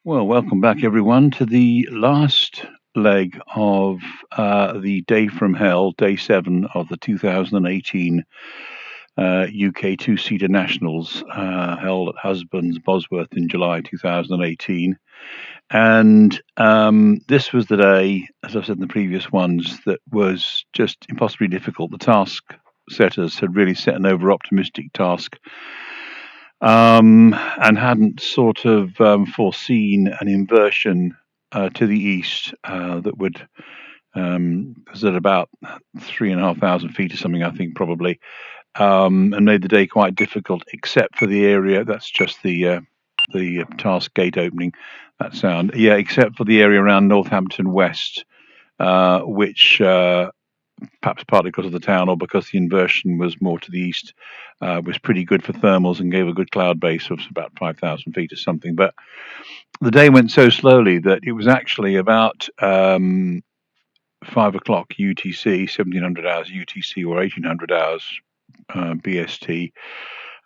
Well, welcome back, everyone, to the last leg of the Day from Hell, Day 7 of the 2018 UK two-seater nationals held at Husbands, Bosworth in July 2018. And this was the day, as I've said in the previous ones, that was just impossibly difficult. The task setters had really set an over-optimistic task and hadn't sort of foreseen an inversion to the east that would was at about 3,500 feet or something, I think, probably, and made the day quite difficult, except for the area. That's just the task gate opening. That sound, yeah, except for the area around Northampton West, which perhaps partly because of the town or because the inversion was more to the east, was pretty good for thermals and gave a good cloud base of about 5,000 feet or something. But the day went so slowly that it was actually about 5 o'clock UTC, 1700 hours UTC or 1800 hours BST,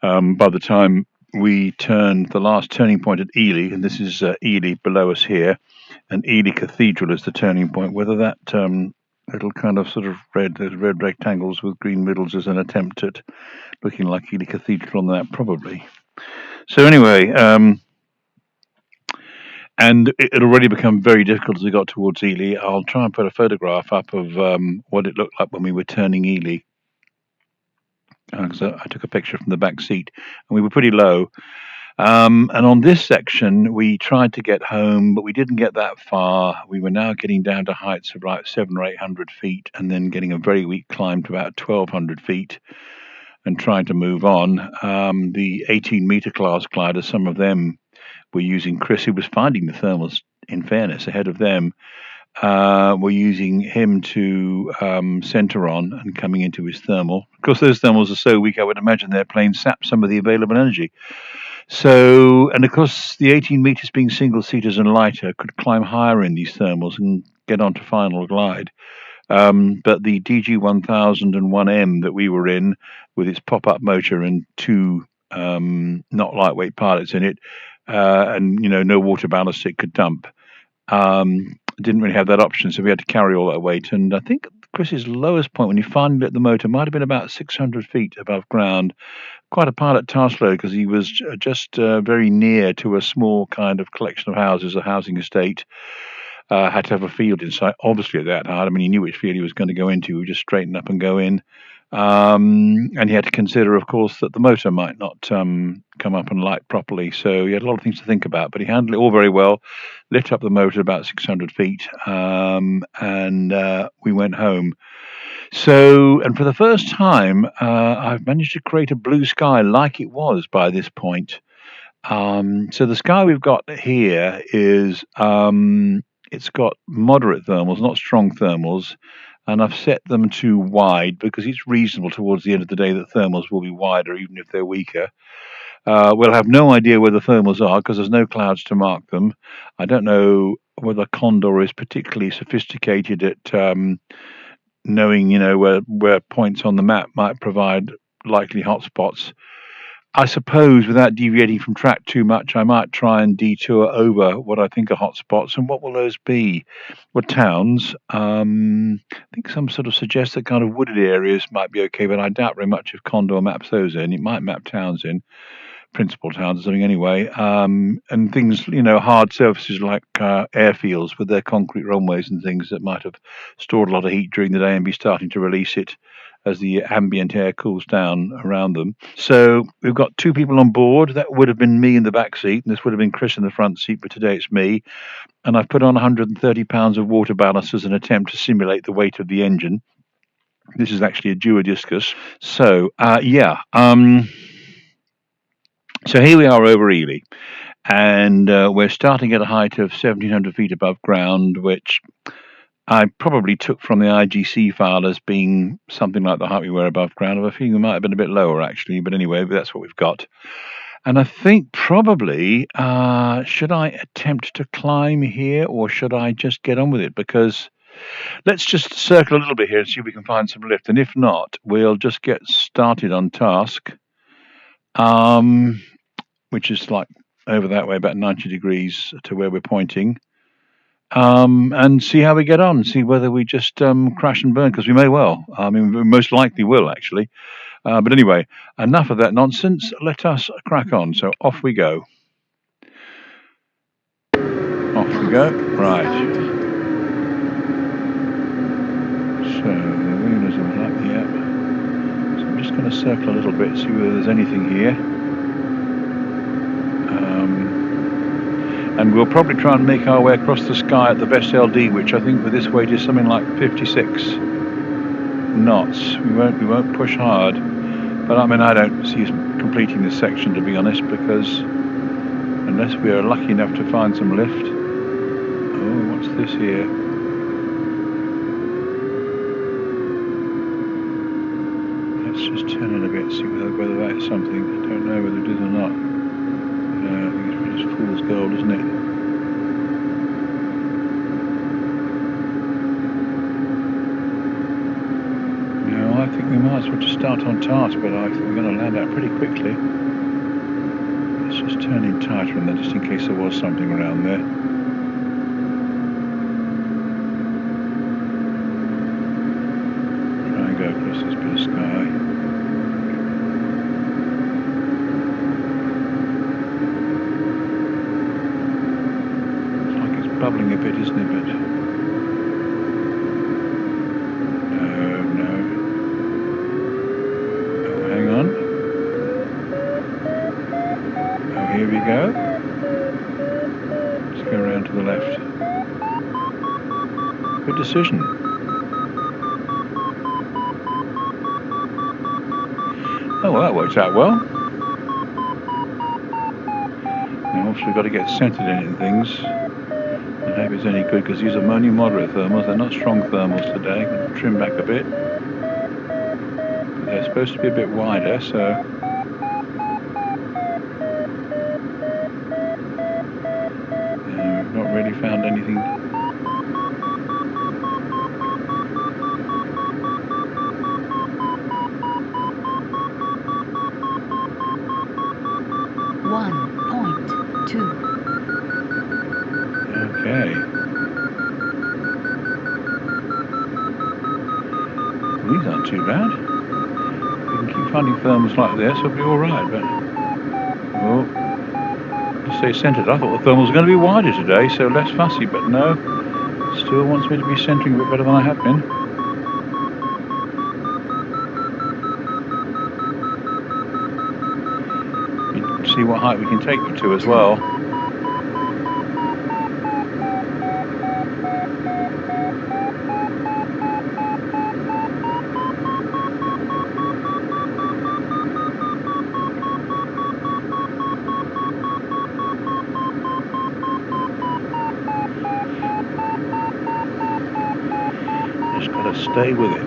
by the time we turned the last turning point at Ely, and this is Ely below us here, and Ely Cathedral is the turning point. Whether that little kind of sort of those red rectangles with green middles is an attempt at looking like Ely Cathedral on that, probably. So anyway, and it had already become very difficult as we got towards Ely. I'll try and put a photograph up of what it looked like when we were turning Ely, because I took a picture from the back seat, and we were pretty low. And on this section, we tried to get home, but we didn't get that far. We were now getting down to heights of like 700 or 800 feet, and then getting a very weak climb to about 1,200 feet, and trying to move on. The 18-meter class gliders, some of them were using Chris, who was finding the thermals, in fairness, ahead of them. We're using him to center on and coming into his thermal. Of course, those thermals are so weak, I would imagine their plane sapped some of the available energy. So, and of course, the 18 meters being single seaters and lighter could climb higher in these thermals and get onto final glide. But the DG1001M that we were in, with its pop-up motor and two not lightweight pilots in it, and no water ballast it could dump, didn't really have that option, so we had to carry all that weight. And I think Chris's lowest point when he finally lit the motor might have been about 600 feet above ground. Quite a pilot task load, because he was just very near to a small kind of collection of houses, a housing estate. Had to have a field inside, obviously, at that height. I mean, he knew which field he was going to go into. He would just straighten up and go in. And he had to consider, of course, that the motor might not come up and light properly. So he had a lot of things to think about, but he handled it all very well, lit up the motor about 600 feet, and we went home. So, and for the first time, I've managed to create a blue sky like it was by this point. So the sky we've got here is, it's got moderate thermals, not strong thermals, and I've set them to wide because it's reasonable towards the end of the day that thermals will be wider, even if they're weaker. We'll have no idea where the thermals are because there's no clouds to mark them. I don't know whether Condor is particularly sophisticated at knowing, where points on the map might provide likely hotspots. I suppose without deviating from track too much, I might try and detour over what I think are hotspots. And what will those be? Well, towns. I think some sort of suggest that kind of wooded areas might be okay, but I doubt very much if Condor maps those in. It might map towns in, principal towns or something anyway. And things, hard surfaces like airfields with their concrete runways and things that might have stored a lot of heat during the day and be starting to release it as the ambient air cools down around them. So we've got two people on board. That would have been me in the back seat, and this would have been Chris in the front seat, but today it's me. And I've put on 130 pounds of water ballast as an attempt to simulate the weight of the engine. This is actually a duodiscus. So, so here we are over Ely, and we're starting at a height of 1,700 feet above ground, which I probably took from the IGC file as being something like the height we were above ground. I have a feeling we might have been a bit lower, actually, but anyway, that's what we've got. And I think probably, should I attempt to climb here, or should I just get on with it? Because let's just circle a little bit here and see if we can find some lift. And if not, we'll just get started on task, which is like over that way, about 90 degrees to where we're pointing, and see how we get on, see whether we just crash and burn, because we may well. I mean, we most likely will, actually. But anyway, enough of that nonsense. Let us crack on. So off we go. Off we go. Right. So the wheelers are up, yeah. So I'm just going to circle a little bit, see whether there's anything here. And we'll probably try and make our way across the sky at the best LD, which I think with this weight is something like 56 knots. We won't push hard. But I mean, I don't see us completing this section, to be honest, because unless we are lucky enough to find some lift. Oh, what's this here? Let's just turn in a bit, see whether that is something. I don't know whether it is or not. I think it's just fool's gold, isn't it? No, I think we might as well just start on task, but I think we're going to land out pretty quickly. Let's just turn in tighter on there, just in case there was something around there. Try and go across this bit of sky. It's like it's bubbling a bit, isn't it? But no. Oh, hang on. Oh, here we go. Let's go around to the left. Good decision. Oh, well, that worked out well. Now, obviously, we've got to get centered in things. I hope it's any good, because these are only moderate thermals. They're not strong thermals today. I'm going to trim back a bit. But they're supposed to be a bit wider, so... we've not really found anything. Okay. These aren't too bad. We can keep finding thermals like this, it'll be alright, but... Oh, just stay centered. I thought the thermals were going to be wider today, so less fussy, but no. Still wants me to be centering a bit better than I have been. You can see what height we can take them to as well. Stay with it.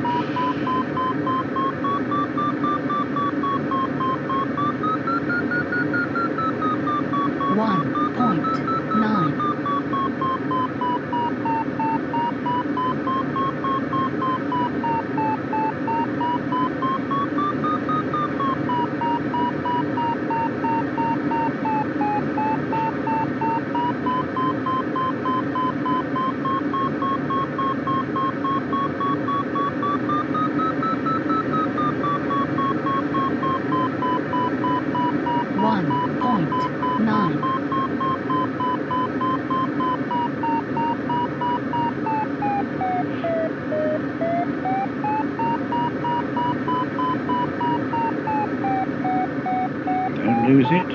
Lose it.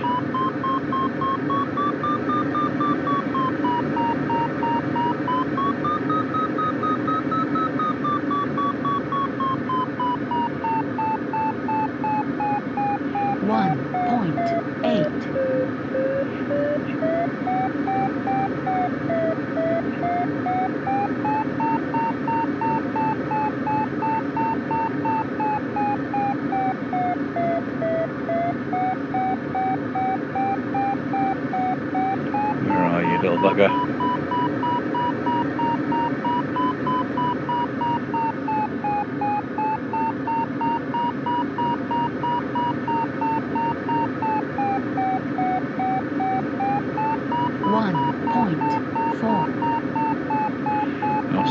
Little bugger.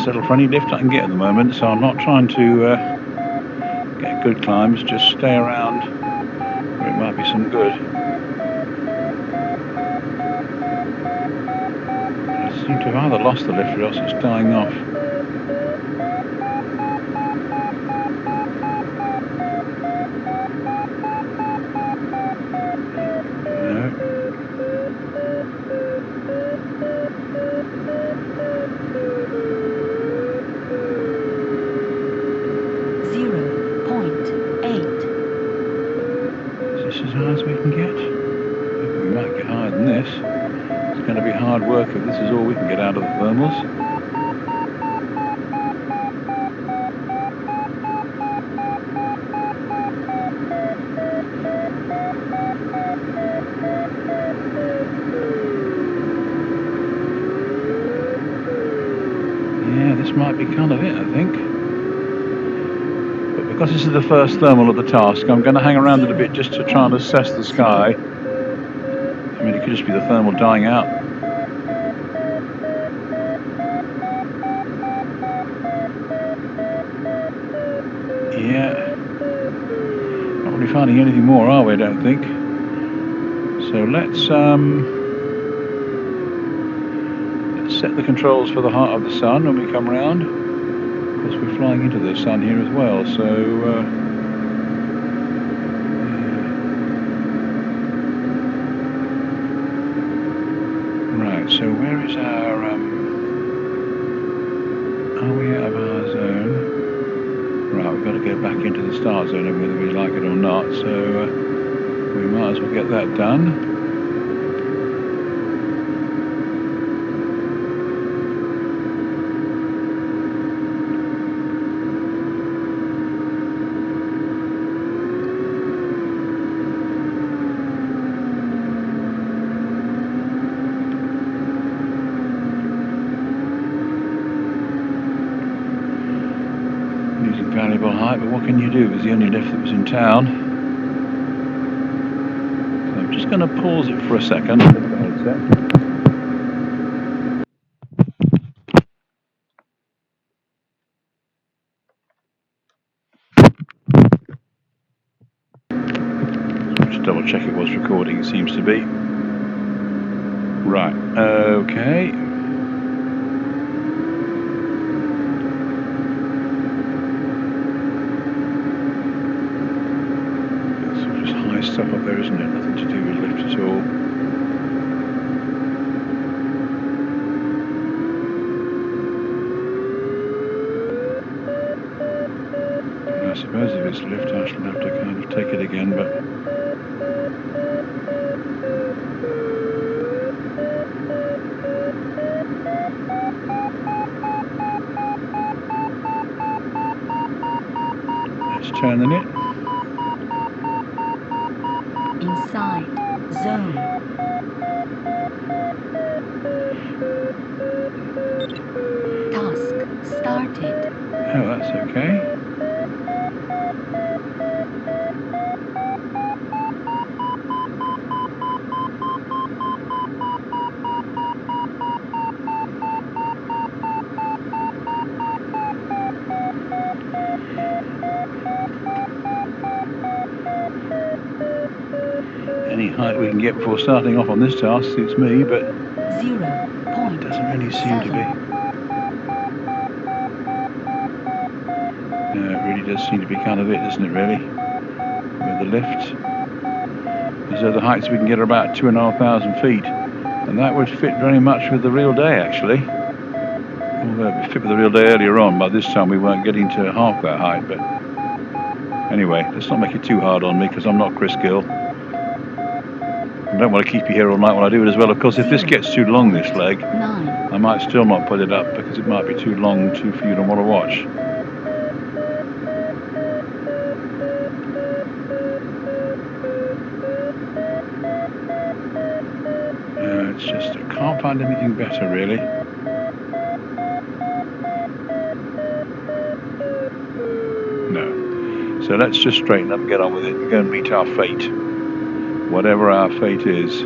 settle for any lift I can get at the moment, so I'm not trying to get good climbs, just stay around where it might be some good. I seem to have either lost the lift or else it's dying off. No. 0.8. Is this as high as we can get? Maybe we might get higher than this. It's going to be hard work if this is all we can get out of the thermals. Yeah, this might be kind of it, I think. But because this is the first thermal of the task, I'm going to hang around it a bit just to try and assess the sky. I mean, it could just be the thermal dying out. Yeah. Not really finding anything more, are we? I don't think. So let's set the controls for the heart of the sun when we come round. Of course, we're flying into the sun here as well, so right. So where is our? Are we out of our zone? Right, we've got to go back into the start zone, whether we like it or not. So we might as well get that done. Valuable height, but what can you do? It was the only lift that was in town. So I'm just going to pause it for a second. Just double check it was recording, it seems to be. Right, okay. Stuff up there, isn't it? Nothing to do with lift at all. And I suppose if it's lift, I shall have to kind of take it again, but let's turn the net. Inside zone. Task started. Oh, that's okay. Any height we can get before starting off on this task suits me, but it doesn't really seem to be. No, it really does seem to be kind of it, doesn't it, really? With the lift. So the heights we can get are about 2,500 feet. And that would fit very much with the real day, actually. Although it fit with the real day earlier on, by this time we weren't getting to half that height. But anyway, let's not make it too hard on me, because I'm not Chris Gill. I don't want to keep you here all night while I do it as well. Of course, if this gets too long, this leg, I might still not put it up, because it might be too long for you to want to watch. It's just, I can't find anything better, really. No. So let's just straighten up and get on with it and go and meet our fate. Whatever our fate is.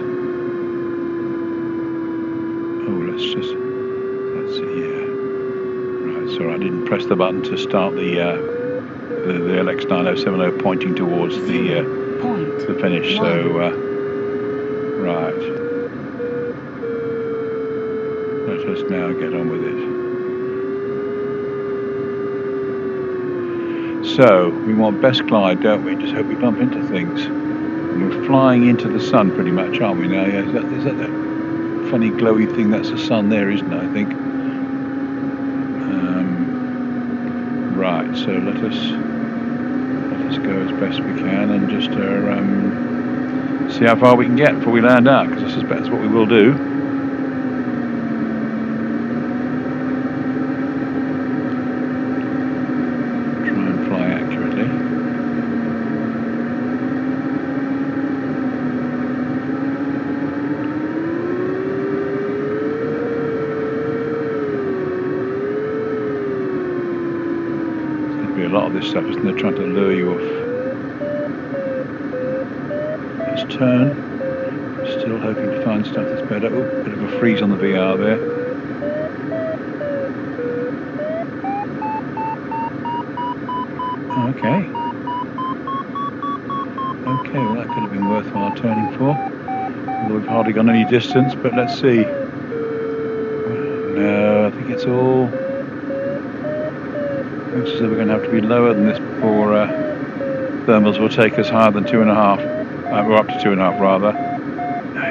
Oh, let's see, yeah. That's all right. I didn't press the button to start the LX9070 pointing towards the finish. So right. Let us now get on with it. So we want best glide, don't we? Just hope we bump into things. And we're flying into the sun pretty much, aren't we now? Yeah, is that funny glowy thing? That's the sun there, isn't it? I think. Right. So let us go as best we can and just see how far we can get before we land out, because I suspect that's what we will do. A lot of this stuff, isn't there, trying to lure you off. Let's turn. Still hoping to find stuff that's better. Oh, bit of a freeze on the VR there. Okay. Okay, well that could have been worthwhile turning for. Although we've hardly gone any distance, but let's see. No, I think it's all... Looks as though we're going to have to be lower than this before thermals will take us higher than 2.5. We're up to 2.5 rather.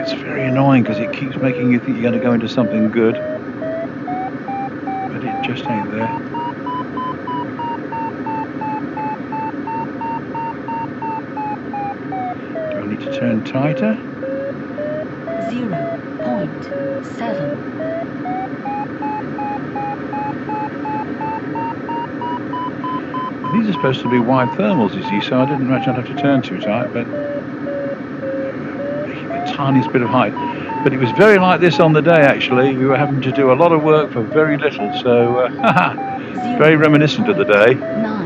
It's very annoying because it keeps making you think you're going to go into something good, but it just ain't there. Do I need to turn tighter? 0.7. These are supposed to be wide thermals, you see, so I didn't imagine I'd have to turn too tight, but the tiniest bit of height. But it was very like this on the day, actually. We were having to do a lot of work for very little, so very reminiscent of the day. 9.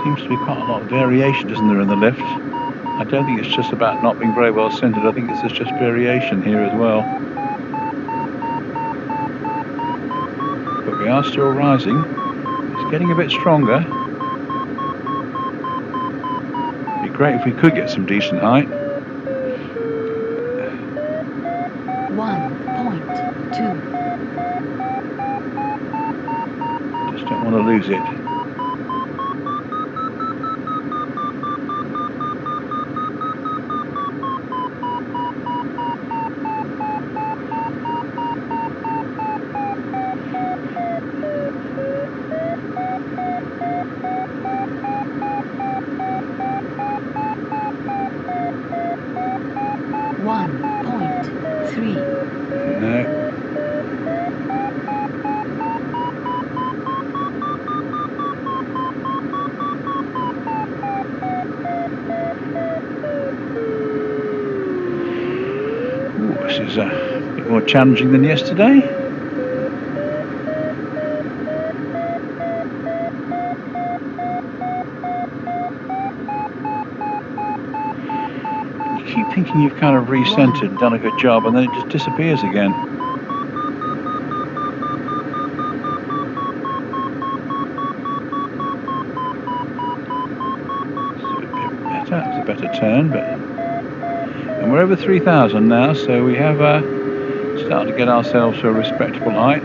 Seems to be quite a lot of variation, isn't there, in the lift? I don't think it's just about not being very well centered. I think it's just variation here as well. But we are still rising. It's getting a bit stronger. It'd be great if we could get some decent height. 1.2. Just don't want to lose it. This is a bit more challenging than yesterday. You keep thinking you've kind of recentered, done a good job, and then it just disappears again. It's a better turn, but... And we're over 3,000 now, so we have started to get ourselves to a respectable height.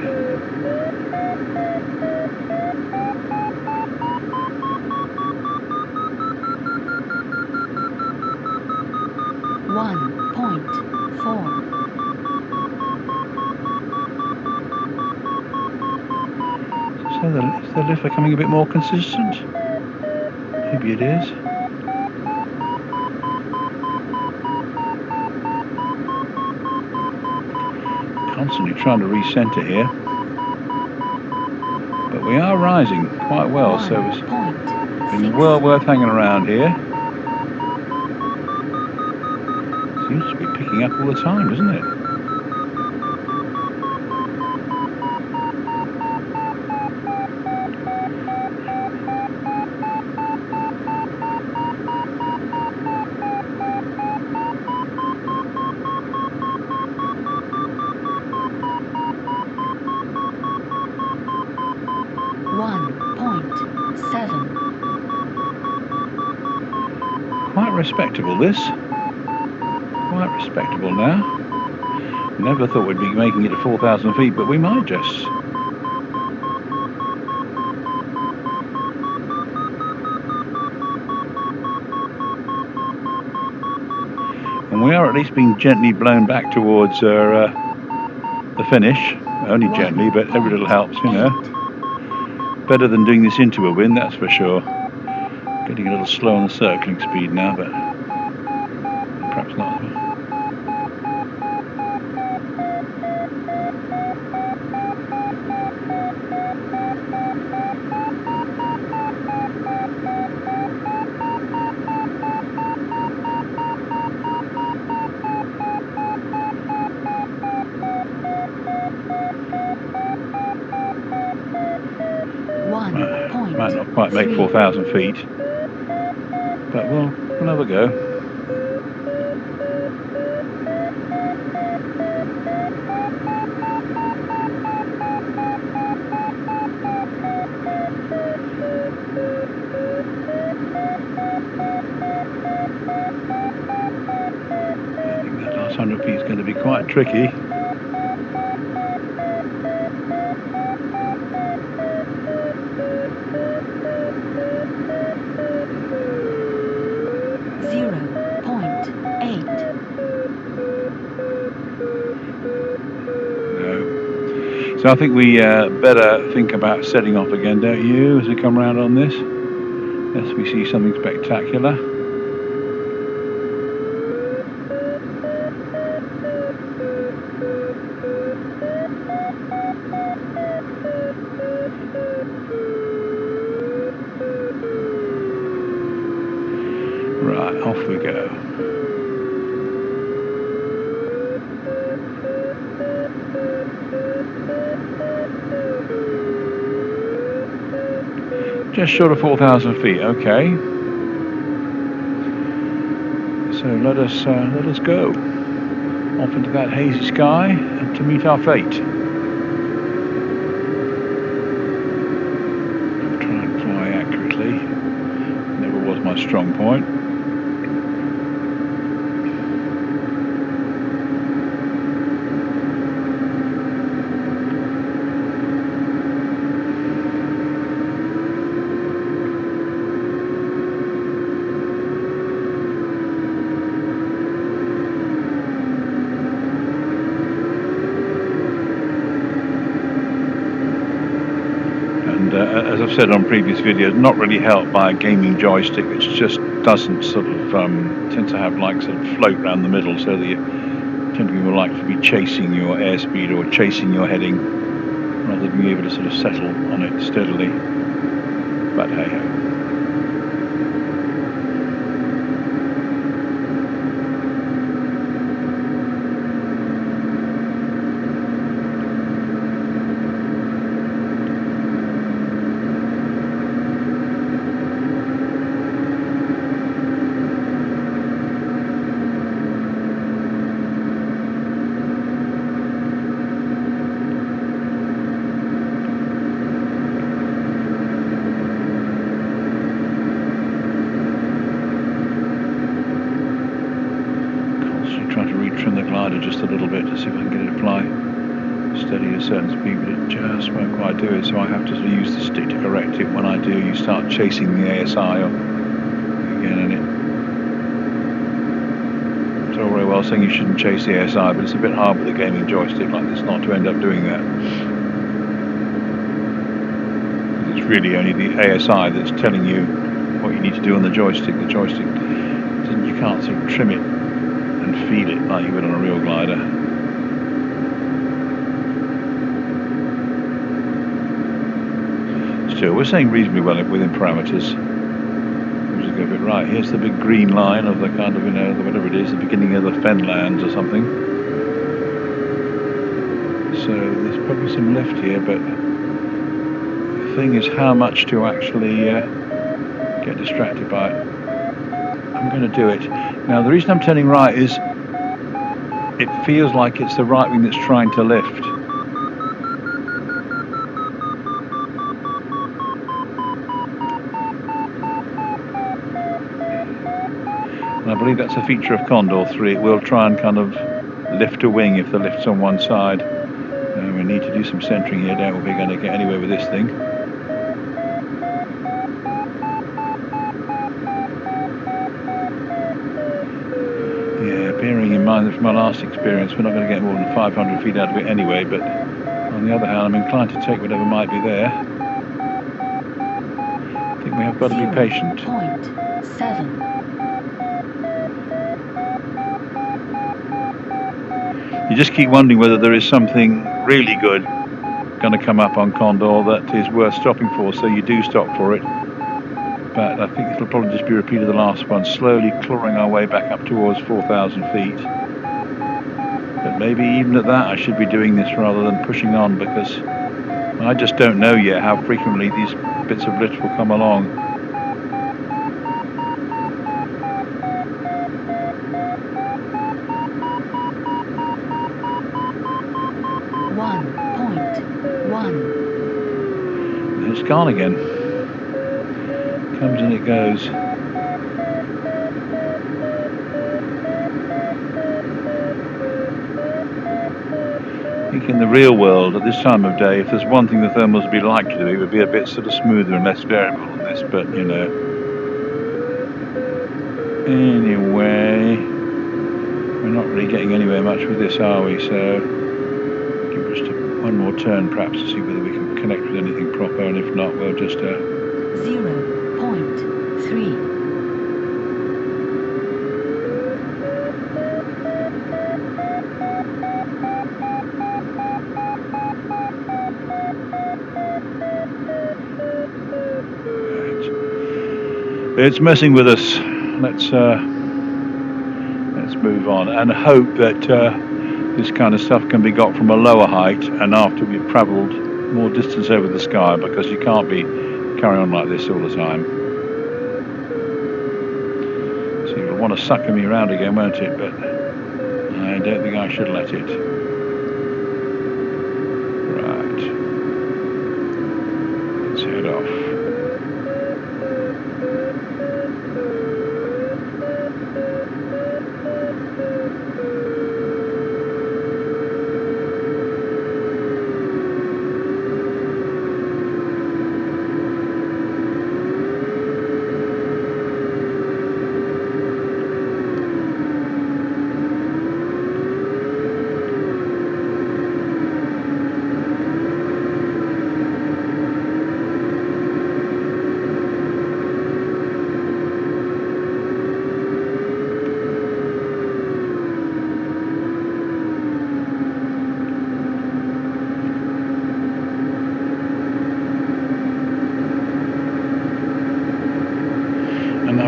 So is the lift becoming a bit more consistent? Maybe it is. Constantly trying to recenter here. But we are rising quite well, so it's been well worth hanging around here. Seems to be picking up all the time, doesn't it? Quite respectable, this. Quite respectable now. Never thought we'd be making it to 4,000 feet, but we might just. And we are at least being gently blown back towards the finish. Only gently, but every little helps, you know. Better than doing this into a wind, that's for sure. Getting a little slow on the circling speed now, but perhaps not as well. Might not quite make 4,000 feet, but we'll have a go. I think that last 100 feet is going to be quite tricky. So I think we better think about setting off again, don't you, as we come round on this? Unless we see something spectacular. Right, off we go. Just short of 4,000 feet, okay. So let us go off into that hazy sky and to meet our fate. I'll try and fly accurately. Never was my strong point. As I've said on previous videos, not really helped by a gaming joystick, which just doesn't sort of tend to have like sort of float around the middle, so that you tend to be more likely to be chasing your airspeed or chasing your heading rather than being able to sort of settle on it steadily. But hey ho. Just a little bit to see if I can get it to fly steady at a certain speed, but it just won't quite do it, so I have to sort of use the stick to correct it. When I do, you start chasing the ASI again, and it's all very well saying you shouldn't chase the ASI, but it's a bit hard with a gaming joystick like this not to end up doing that. Because it's really only the ASI that's telling you what you need to do on the joystick. The joystick, you can't sort of trim it and feed it like you would on a real glider. to. We're saying reasonably well within parameters. We'll just go a bit right. Here's the big green line of the kind of, you know, whatever it is, the beginning of the fenlands or something. So there's probably some lift here, but the thing is how much to actually get distracted by it. I'm going to do it. Now the reason I'm turning right is it feels like it's the right wing that's trying to lift. And I believe that's a feature of Condor 3. It will try and kind of lift a wing if the lift's on one side. And we need to do some centering here. Doubt we're going to get anywhere with this thing. Yeah, bearing in mind that from my last experience, we're not going to get more than 500 feet out of it anyway, but on the other hand, I'm inclined to take whatever might be there. I think we have got to be patient. 0.7. You just keep wondering whether there is something really good going to come up on Condor that is worth stopping for, so you do stop for it. But I think it'll probably just be a repeat of the last one, slowly clawing our way back up towards 4,000 feet. But maybe even at that I should be doing this rather than pushing on, because I just don't know yet how frequently these bits of lift will come along. And it's gone again. Comes and it goes. I think in the real world at this time of day, if there's one thing the thermals would be like to do, it would be a bit sort of smoother and less variable than this, but you know. Anyway, we're not really getting anywhere much with this, are we? So give us one more turn perhaps to see whether we can connect with anything proper, and if not, we'll just 0.3. It's messing with us. Let's move on and hope that this kind of stuff can be got from a lower height and after we've travelled more distance over the sky, because you can't be carrying on like this all the time. So you'll want to sucker me around again, won't it? But I don't think I should let it. Right. Let's head off.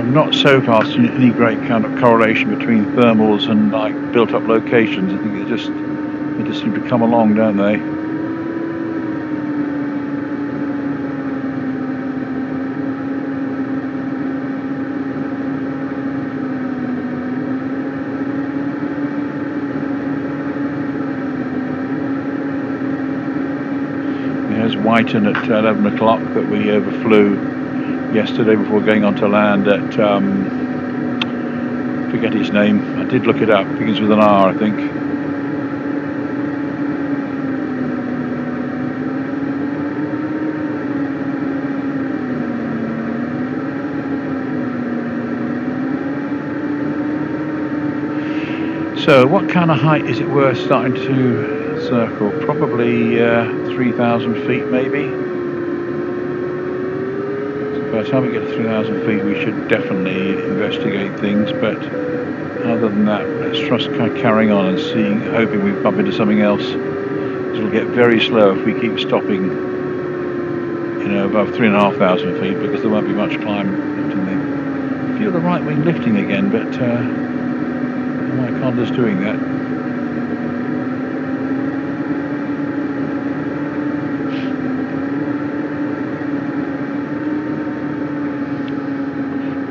Not so far seen any great kind of correlation between thermals and like built-up locations. I think they just seem to come along, don't they? There's Whiten at 11 o'clock that we overflew yesterday before going on to land at, forget his name, I did look it up, it begins with an R I think. So what kind of height is it worth starting to circle? Probably 3,000 feet maybe. By the time we get to 3,000 feet, we should definitely investigate things. But other than that, let's just kind of carrying on and seeing, hoping we bump into something else. It'll get very slow if we keep stopping above 3,500 feet, because there won't be much climb left in there. I feel the right wing lifting again, but my Condor's doing that.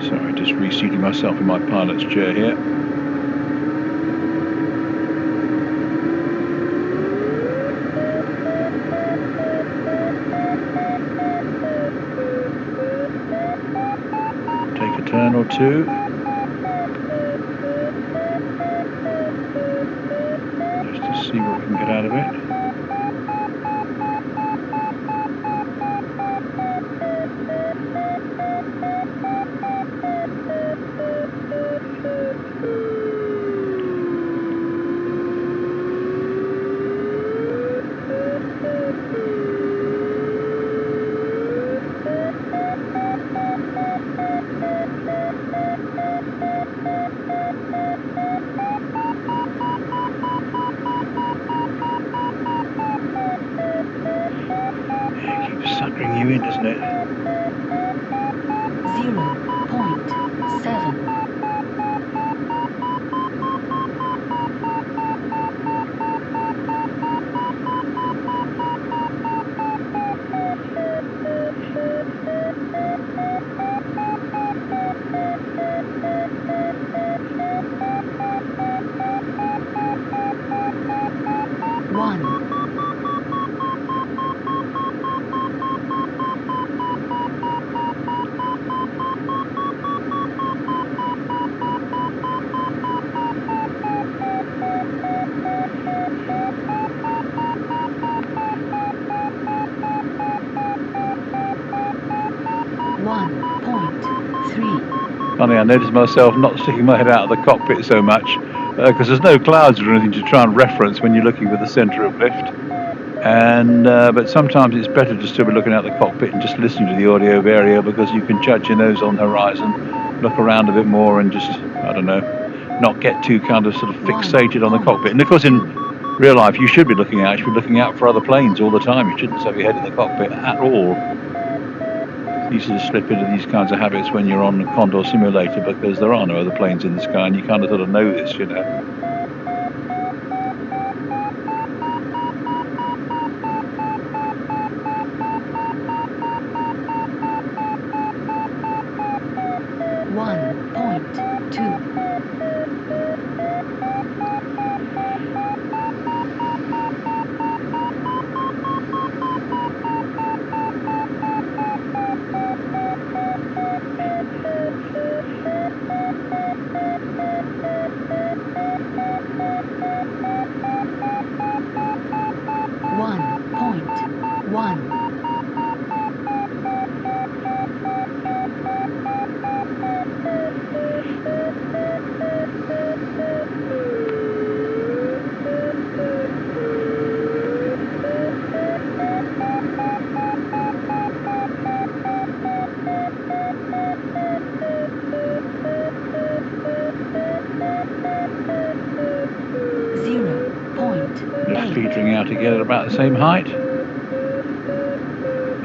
Sorry, just reseating myself in my pilot's chair here. Take a turn or two. Just to see what we can get out of it. Suckering you in, doesn't it? 0.7. 1. 1.3. Funny, I noticed myself not sticking my head out of the cockpit so much, because there's no clouds or anything to try and reference when you're looking for the centre of lift. And but sometimes it's better just to be looking out the cockpit and just listening to the audio vario, because you can judge your nose on the horizon, look around a bit more, and just, I don't know, not get too kind of sort of fixated on the cockpit. And of course, in real life, you should be looking out for other planes all the time. You shouldn't just have your head in the cockpit at all. You sort of slip into these kinds of habits when you're on the Condor simulator, because there are no other planes in the sky, and you kind of sort of know this, you know. Petering out again at about the same height.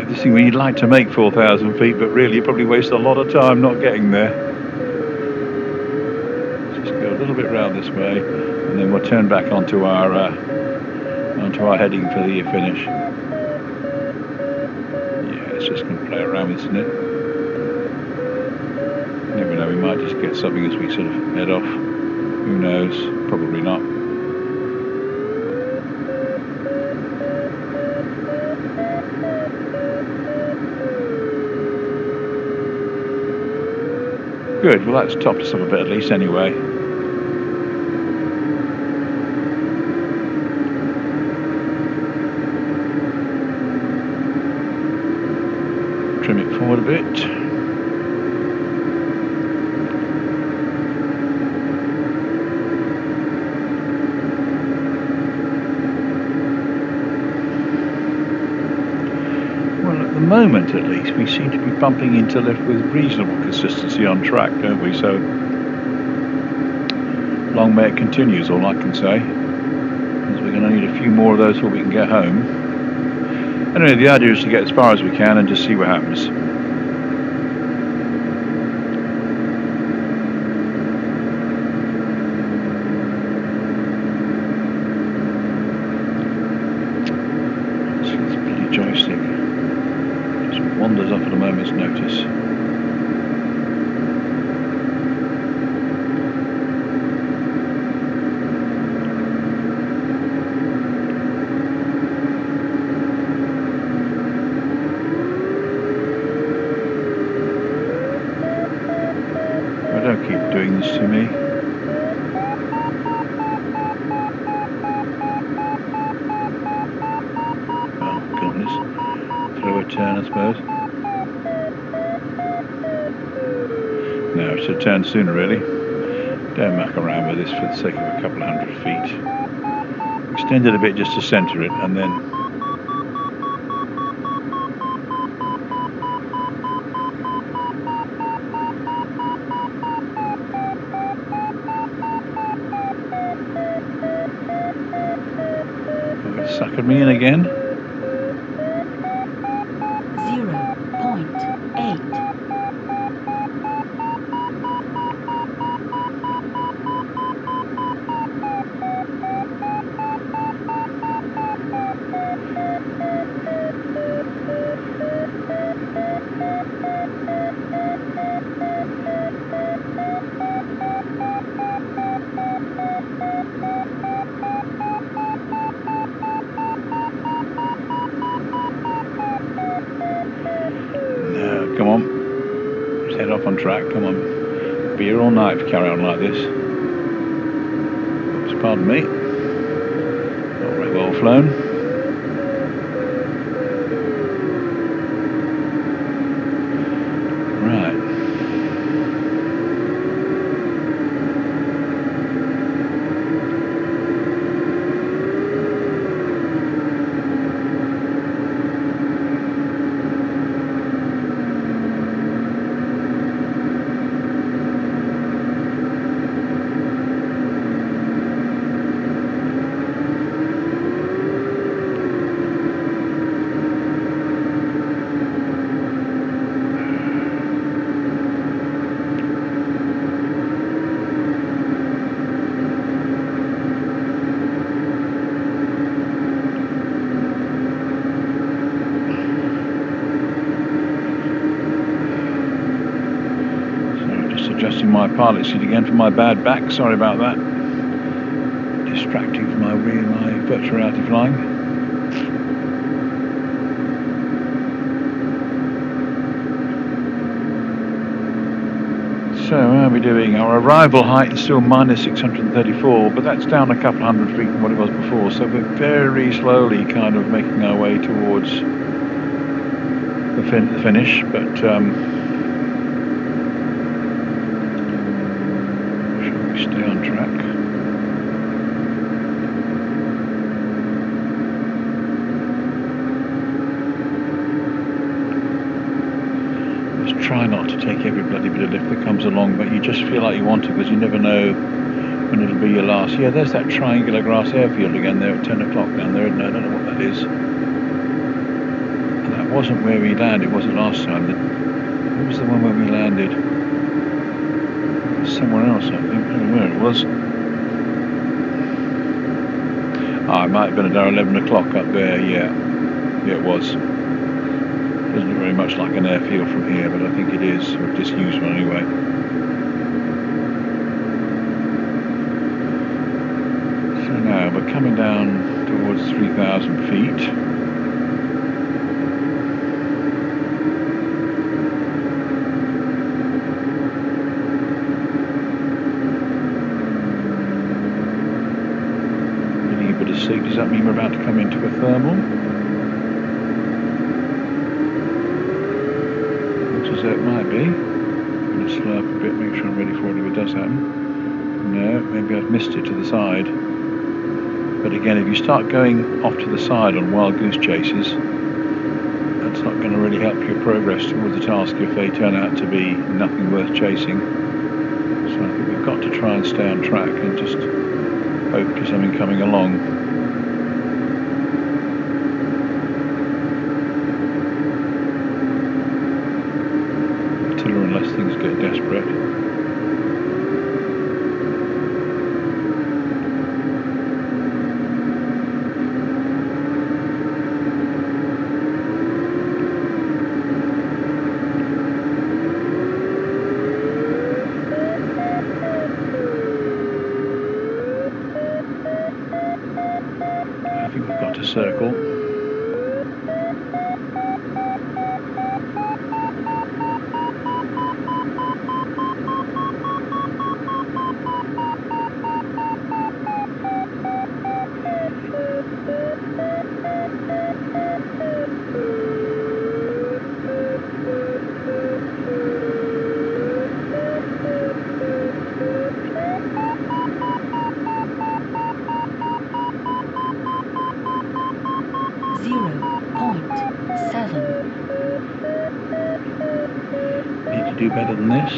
This thing where you'd like to make 4,000 feet, but really you probably waste a lot of time not getting there. Let's just go a little bit round this way, and then we'll turn back onto our heading for the finish. Yeah, it's just going to play around with, isn't it? You never know, we might just get something as we sort of head off. Who knows? Probably not. Good, well that's topped us up a bit at least anyway. Trim it forward a bit. Moment at least, we seem to be bumping into lift with reasonable consistency on track, don't we? So long may it continue is all I can say, because we're going to need a few more of those before we can get home. Anyway, the idea is to get as far as we can and just see what happens. See this bloody joystick. Just wanders off at a moment's notice. Don't keep doing this to me. Oh goodness. Throw a turn, I suppose. No, I should turn sooner really. Don't muck around with this for the sake of a couple of 100 feet. Extend it a bit just to centre it and then suckered me in again. 0.8. Come on, let's head off on track, come on. Be here all night if we carry on like this. Oops, pardon me. Not very well flown. Right. Adjusting my pilot seat again for my bad back. Sorry about that. Distracting from my virtual reality flying. So how are we doing? Our arrival height is still minus 634, but that's down a couple hundred feet from what it was before. So we're very slowly kind of making our way towards the finish, but stay on track. Just try not to take every bloody bit of lift that comes along, but you just feel like you want to because you never know when it'll be your last. Yeah, there's that triangular grass airfield again there at 10 o'clock down there. No, I don't know what that is. And that wasn't where we landed, was it last time? That was the one where we landed. Somewhere else, I think. I don't know where it was. Ah, it might have been about 11 o'clock up there, yeah. Yeah, it was. Doesn't look very much like an airfield from here, but I think it is. We've just used one anyway. So now we're coming down towards 3,000 feet. Does that mean we're about to come into a thermal? Looks as though it might be. I'm going to slow up a bit, make sure I'm ready for it if it does happen. No, maybe I've missed it to the side. But again, if you start going off to the side on wild goose chases, that's not going to really help your progress towards the task if they turn out to be nothing worth chasing. So I think we've got to try and stay on track and just hope for something coming along. circle. Need to do better than this.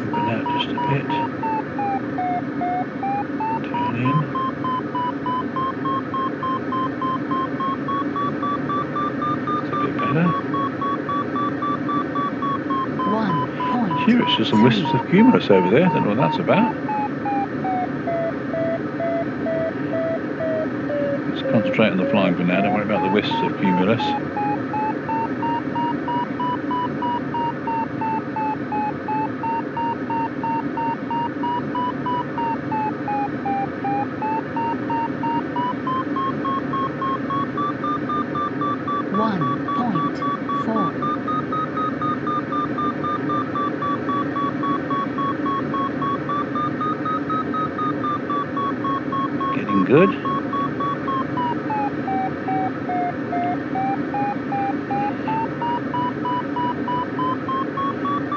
Open out just a bit. Turn in. It's a bit better. Seriously, some wisps of cumulus over there. Don't know what that's about. Let's concentrate on the flying for now. Don't worry about the wisps of cumulus. Getting good.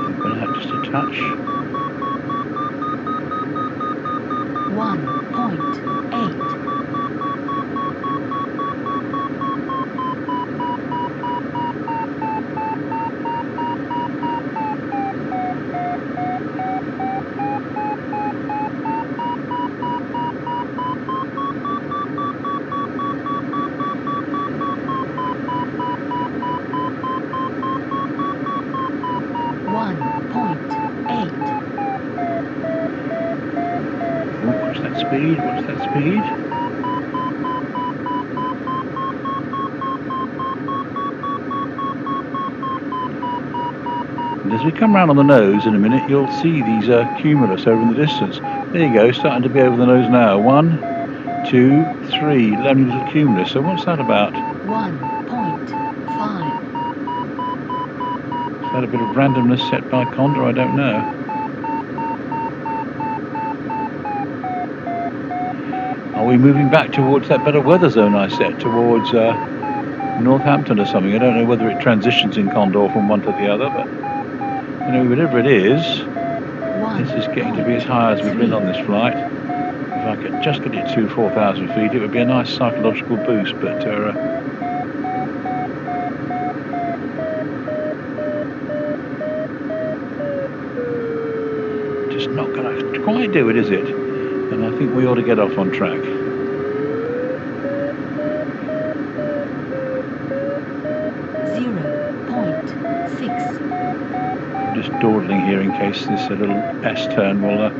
Open out just a touch. 1.8. Watch that speed, watch that speed. And as we come round on the nose in a minute, you'll see these cumulus over in the distance. There you go, starting to be over the nose now. 1, 2, 3, lonely little cumulus. So what's that about? 1.5. Is that a bit of randomness set by Condor? I don't know. Are we moving back towards that better weather zone I set, towards Northampton or something? I don't know whether it transitions in Condor from one to the other, but you know, whatever it is, this is getting to be as high as we've been on this flight. If I could just get it to 4,000 feet, it would be a nice psychological boost, but just not going to quite do it, is it? And I think we ought to get off on track. 0.6. I'm just dawdling here in case this little S-turn will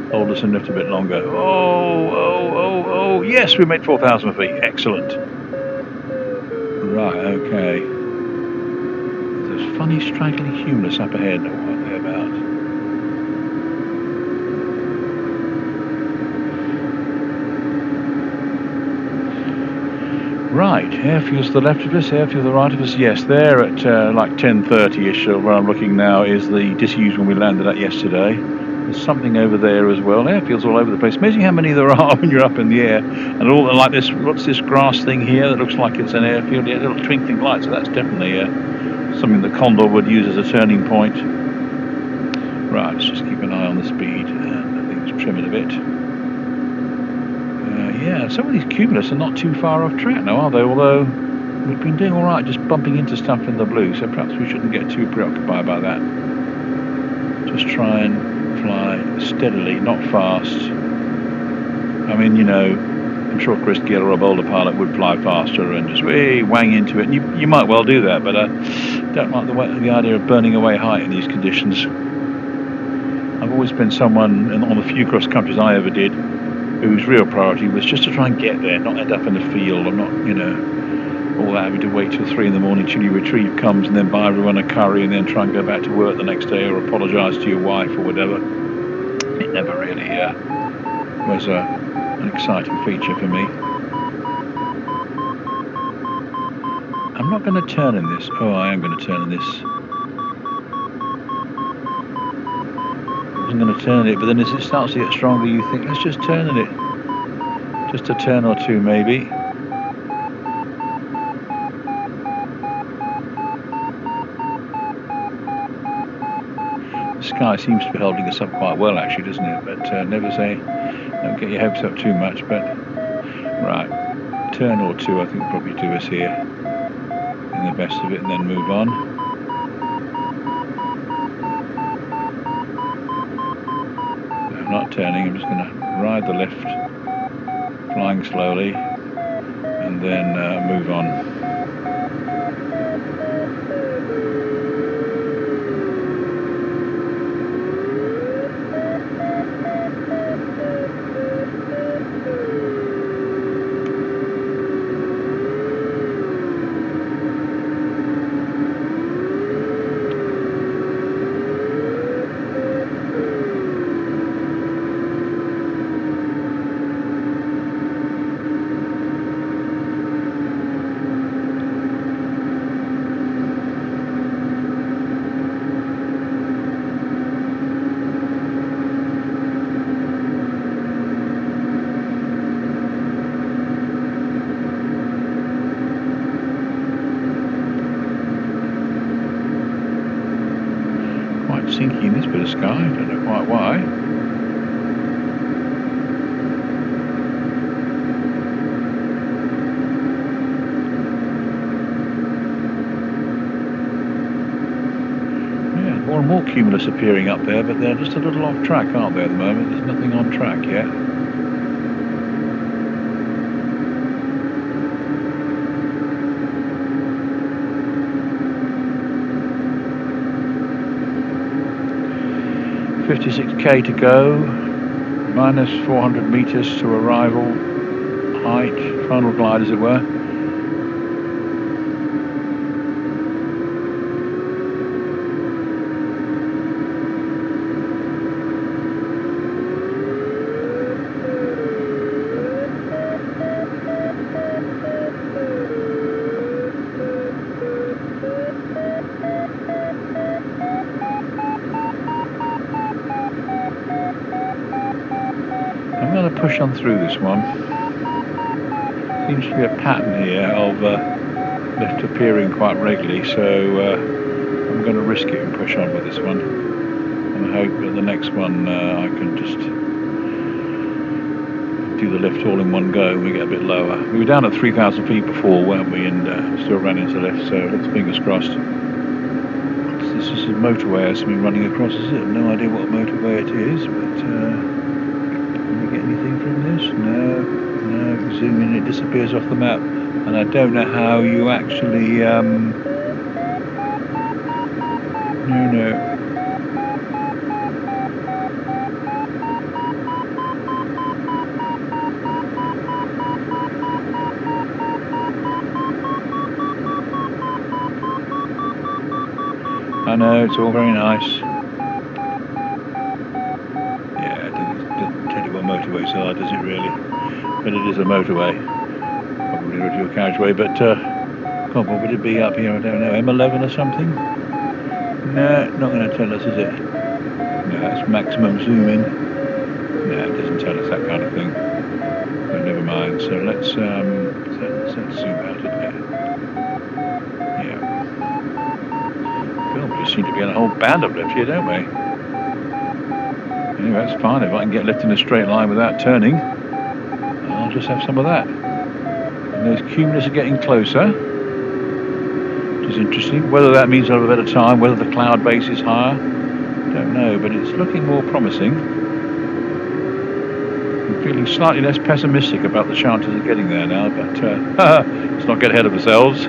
hold us in a little bit longer. Oh, yes, we made 4,000 feet. Excellent. Right, okay. There's a funny straggling cumulus up ahead. What are they about? Right, airfields to the left of us, airfield to the right of us. Yes, there at like 10:30ish, where I'm looking now, is the disused one we landed at yesterday. There's something over there as well. Airfields all over the place. Amazing how many there are when you're up in the air. And all like this. What's this grass thing here that looks like it's an airfield? Yeah, little twinkling lights. So that's definitely something that Condor would use as a turning point. Right, let's just keep an eye on the speed and I think let's trim it a bit. Yeah, some of these cumulus are not too far off track now, are they? Although we've been doing all right just bumping into stuff in the blue, so perhaps we shouldn't get too preoccupied by that. Just try and fly steadily, not fast. I mean, you know, I'm sure Chris Gill or a Boulder pilot would fly faster and just wang into it. And you might well do that, but I don't like the idea of burning away height in these conditions. I've always been someone, on the few cross countries I ever did, whose real priority was just to try and get there, not end up in the field, or not, you know, all that having to wait till 3 in the morning till your retrieve comes and then buy everyone a curry and then try and go back to work the next day or apologise to your wife or whatever. It never really was an exciting feature for me. I'm not going to turn in this. Oh, I am going to turn in this. I wasn't going to turn it, but then as it starts to get stronger, you think, let's just turn in it. Just a turn or two, maybe. The sky seems to be holding us up quite well, actually, doesn't it? But never say, don't get your hopes up too much. But right, turn or two, I think will probably do us here in the best of it, and then move on. No, I'm not turning. I'm just going to ride the lift, flying slowly, and then move on. Sinky in this bit of sky, I don't know quite why. Yeah, more and more cumulus appearing up there, but they're just a little off track, aren't they, at the moment? There's nothing on track yet. .56k to go, minus 400 meters to arrival height, final glide as it were. I'm going to push on through this one. Seems to be a pattern here of lift appearing quite regularly, so I'm going to risk it and push on with this one. And I hope that the next one I can just do the lift all in one go and we get a bit lower. We were down at 3,000 feet before, weren't we, and still ran into lift, so let's fingers crossed. This is a motorway I see running across, is it? I have no idea what motorway it is, but can we get anything from this? No, zoom in, it disappears off the map, and I don't know how you actually, no. I know, it's all very nice. Yeah, it doesn't tell you what motorways are, does it really? But it is a motorway. Probably a dual carriageway, but God, what would it be up here? I don't know, M11 or something? No, not going to tell us, is it? No, that's maximum zoom in. No, it doesn't tell us that kind of thing. But never mind, so let's zoom out a bit. Yeah. God, we just seem to be on a whole band of lift here, don't we? Anyway, that's fine. If I can get lift in a straight line without turning, I'll just have some of that. And those cumulus are getting closer, which is interesting. Whether that means I'll have a better time, whether the cloud base is higher, don't know, but it's looking more promising. I'm feeling slightly less pessimistic about the chances of getting there now, but let's not get ahead of ourselves.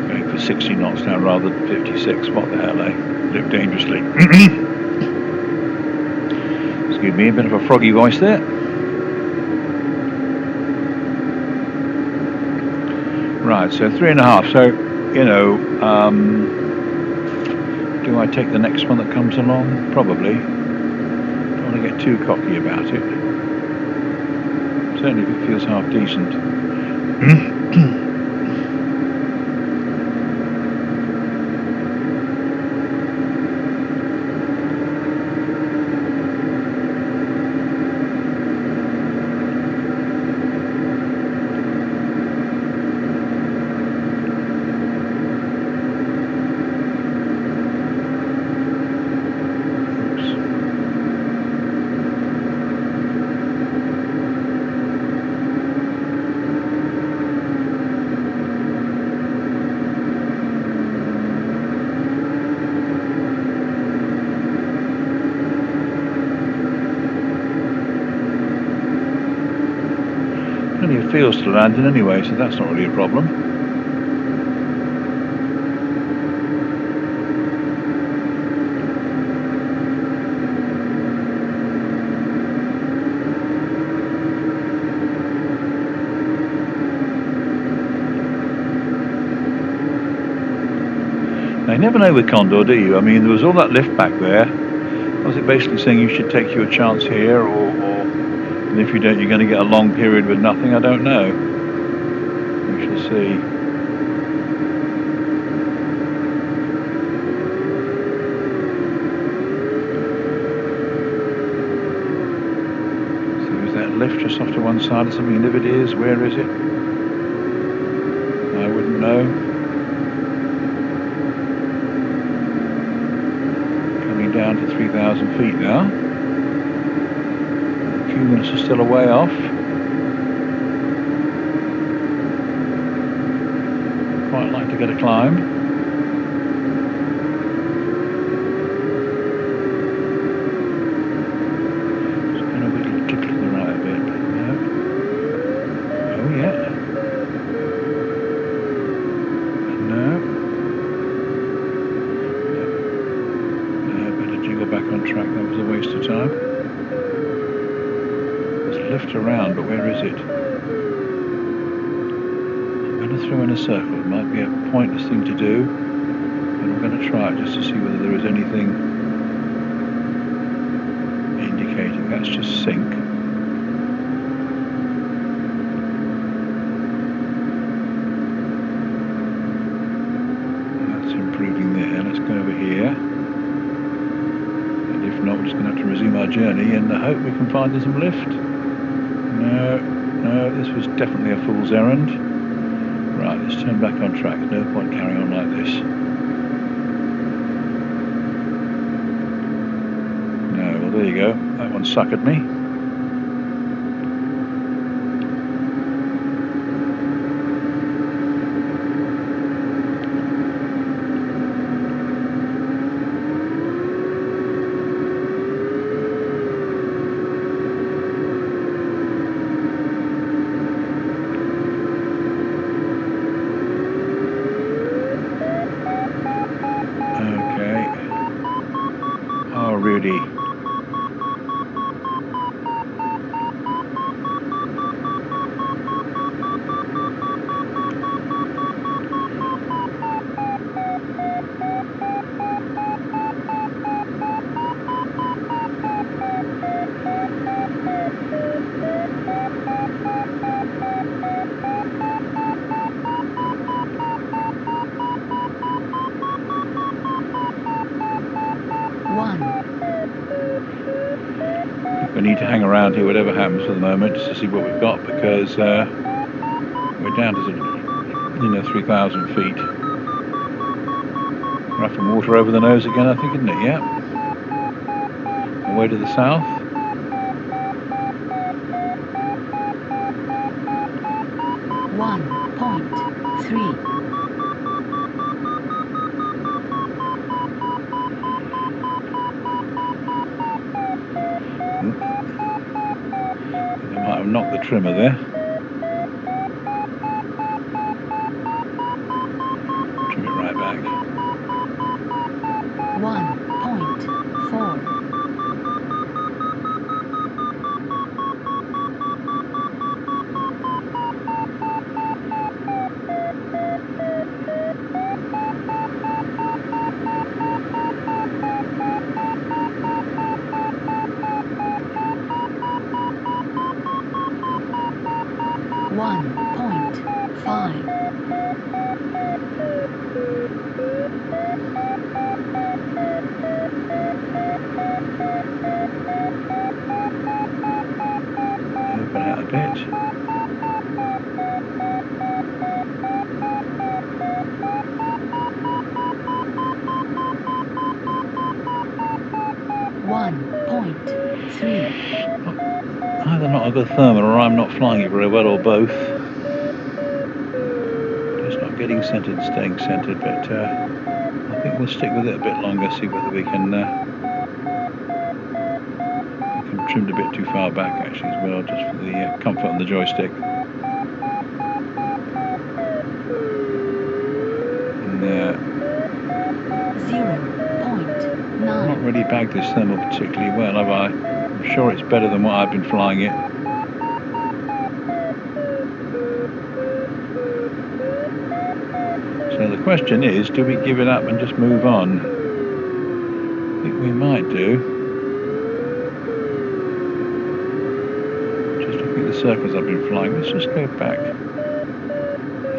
Going for 60 knots now rather than 56. What the hell, eh? Live dangerously. Excuse me, a bit of a froggy voice there. Right, so 3.5. So, you know, do I take the next one that comes along? Probably. Don't want to get too cocky about it. Certainly if it feels half decent. Plenty of fields to land in anyway, so that's not really a problem. Now, you never know with Condor, do you? I mean, there was all that lift back there. Was it basically saying you should take your chance here, or and if you don't, you're going to get a long period with nothing? I don't know. We shall see. So is that lift just off to one side or something? And if it is, where is it? I wouldn't know. Coming down to 3,000 feet now. The cumulus is still a way off. Quite like to get a climb. Just going to whittle to the right a bit. No. Oh yeah. No. Better jiggle back on track. That was a waste of time. There's a lift around, but where is it? Through in a circle. It might be a pointless thing to do, but I'm going to try it just to see whether there is anything indicating. That's just sink. That's improving there. Let's go over here, and if not, we're just going to have to resume our journey and hope we can find some lift. No, this was definitely a fool's errand. Right, let's turn back on track. No point carrying on like this. No, well there you go. That one suckered me. Rudy. We need to hang around here whatever happens for the moment just to see what we've got, because we're down to 3,000 feet. Rough and water over the nose again, I think, isn't it? Yeah. Away to the south. Knock the trimmer there. Trim it right back. 1.4. not a good thermal, or I'm not flying it very well, or both. Just not getting centered and staying centered, but I think we'll stick with it a bit longer, see whether we can trimmed a bit too far back actually as well, just for the comfort on the joystick. And, 0.9. I've not really bagged this thermal particularly well, have I? I'm sure it's better than what I've been flying it. So the question is, do we give it up and just move on? I think we might do. Just looking at the circles I've been flying, let's just go back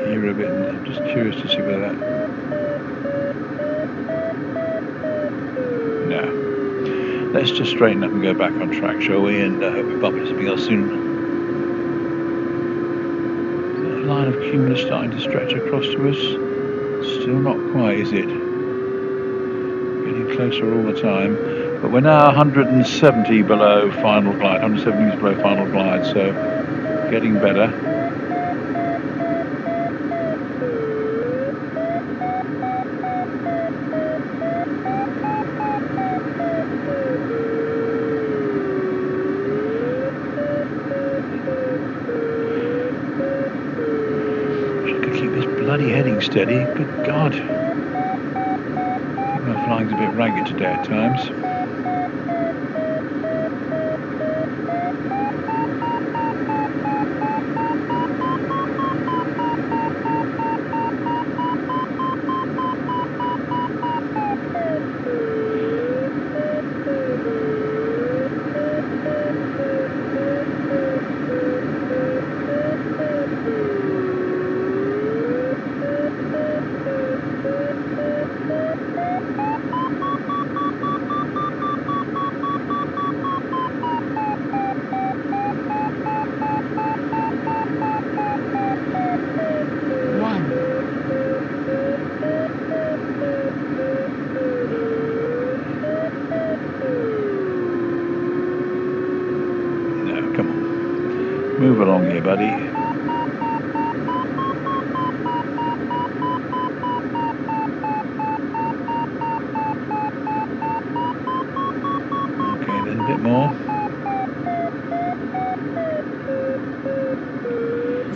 here a bit, and I'm just curious to see whether that... No. Let's just straighten up and go back on track, shall we? And hope we bump into something else soon. Is that a line of cumulus starting to stretch across to us? Still not quite, is it? Getting closer all the time. But we're now 170 below final glide, 170 meters below final glide, so getting better. Bloody heading steady, good God. I think my flying's a bit ragged today at times. Move along here, buddy. Okay, then a bit more.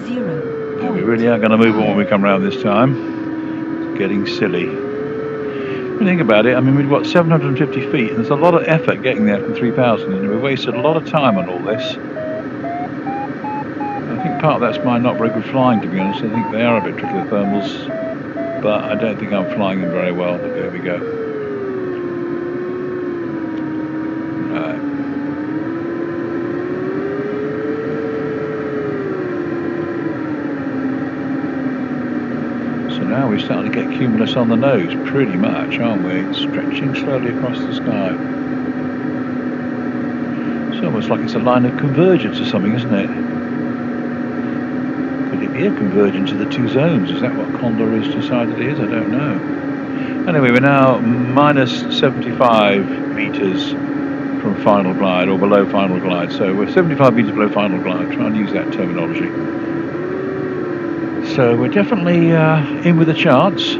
0. Yeah, we really are going to move on when we come round this time. It's getting silly. When you think about it, I mean, we've got 750 feet, and there's a lot of effort getting there from 3,000, and we've wasted a lot of time on all this. I think part of that's my not very good flying, to be honest. I think they are a bit tricky, the thermals, but I don't think I'm flying them very well, but there we go. Right. So now we're starting to get cumulus on the nose, pretty much, aren't we? It's stretching slowly across the sky. It's almost like it's a line of convergence or something, isn't it? A convergence of the two zones. Is that what Condor has decided it is? I don't know. Anyway, we're now minus 75 meters from final glide, or below final glide. So we're 75 meters below final glide. Try and use that terminology. So we're definitely in with a chance.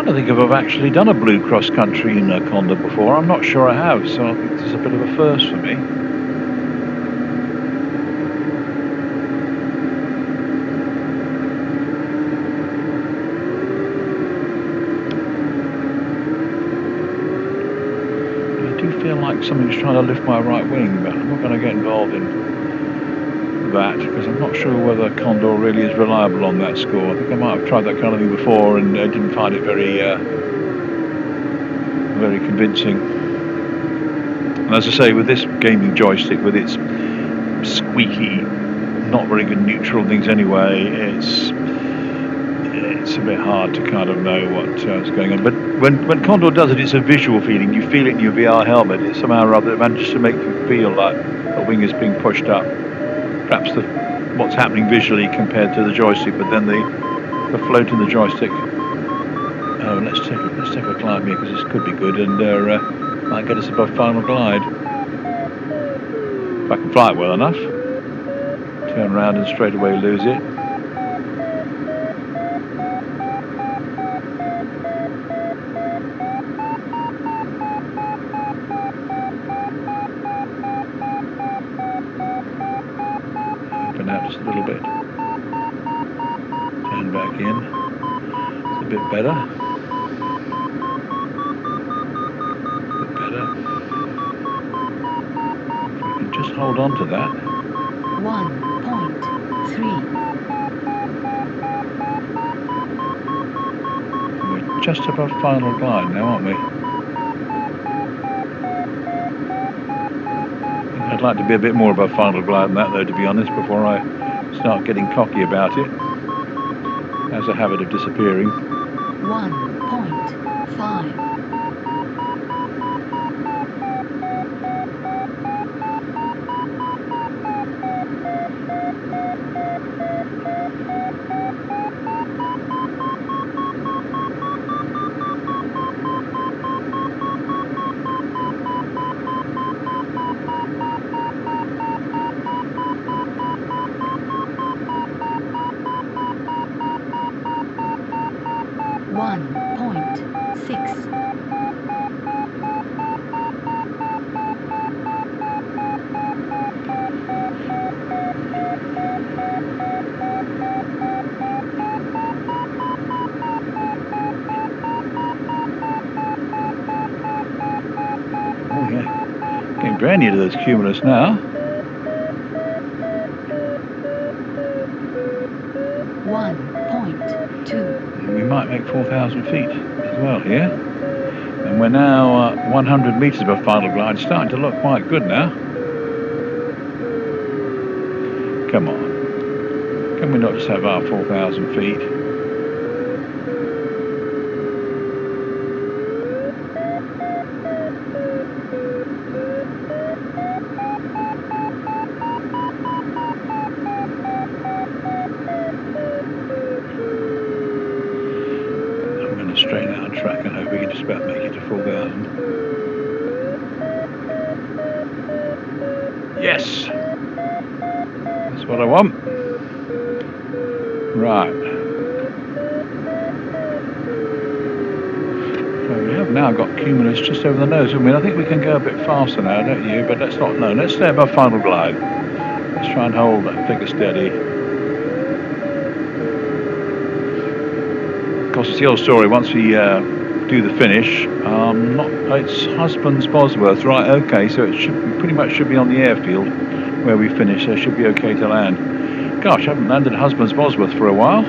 I think if I've actually done a blue cross country in Condor before. I'm not sure I have, so I think this is a bit of a first for me. I do feel like something's trying to lift my right wing, but I'm not going to get involved in that, because I'm not sure whether Condor really is reliable on that score. I think I might have tried that kind of thing before and didn't find it very very convincing. And as I say, with this gaming joystick, with its squeaky, not very good neutral things anyway, it's a bit hard to kind of know what's going on. But when Condor does it, it's a visual feeling. You feel it in your VR helmet. It somehow or other manages to make you feel like a wing is being pushed up. Perhaps what's happening visually compared to the joystick, but then the float in the joystick. Oh, let's take a climb here, because this could be good, and might get us above final glide. If I can fly it well enough. Turn around and straight away lose it. Open out just a little bit. Turn back in. It's a bit better. Just hold on to that. 1.3. We're just above final glide now, aren't we? I'd like to be a bit more above final glide than that, though, to be honest, before I start getting cocky about it. It has a habit of disappearing. 1.5. Very near to those cumulus now. 1.2. We might make 4,000 feet as well here. And we're now 100 meters above final glide. Starting to look quite good now. Come on. Can we not just have our 4,000 feet? Straight out on track and hope we can just about make it to 4,000. Yes! That's what I want. Right. So we have now got cumulus just over the nose. I mean, I think we can go a bit faster now, don't you? But let's not know. Let's stay above final glide. Let's try and hold that figure steady. Of course, it's the old story. Once we do the finish, it's Husbands Bosworth, right? Okay, so it pretty much should be on the airfield where we finish. So it should be okay to land. Gosh, I haven't landed at Husbands Bosworth for a while.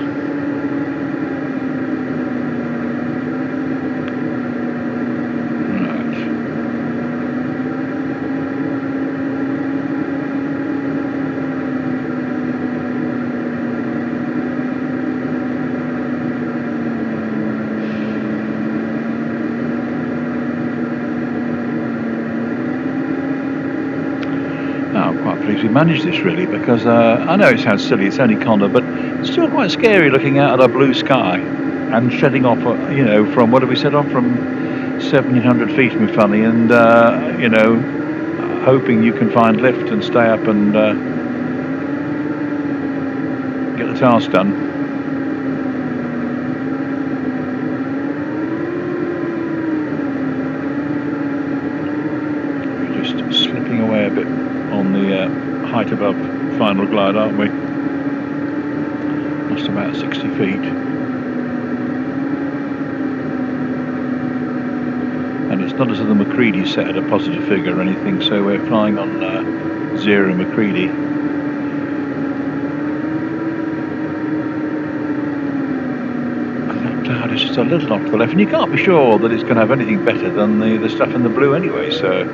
We managed this really, because I know it sounds silly, it's only Condor, but it's still quite scary looking out at a blue sky and shedding off, you know, from, what have we set off, from 1,700 feet, my funny, and you know, hoping you can find lift and stay up and get the task done. We're just slipping away a bit on the height above final glide, aren't we? Just about 60 feet. And it's not as though the McCready set at a positive figure or anything, so we're flying on 0 McCready. just a little off to the left, and you can't be sure that it's going to have anything better than the stuff in the blue anyway, so.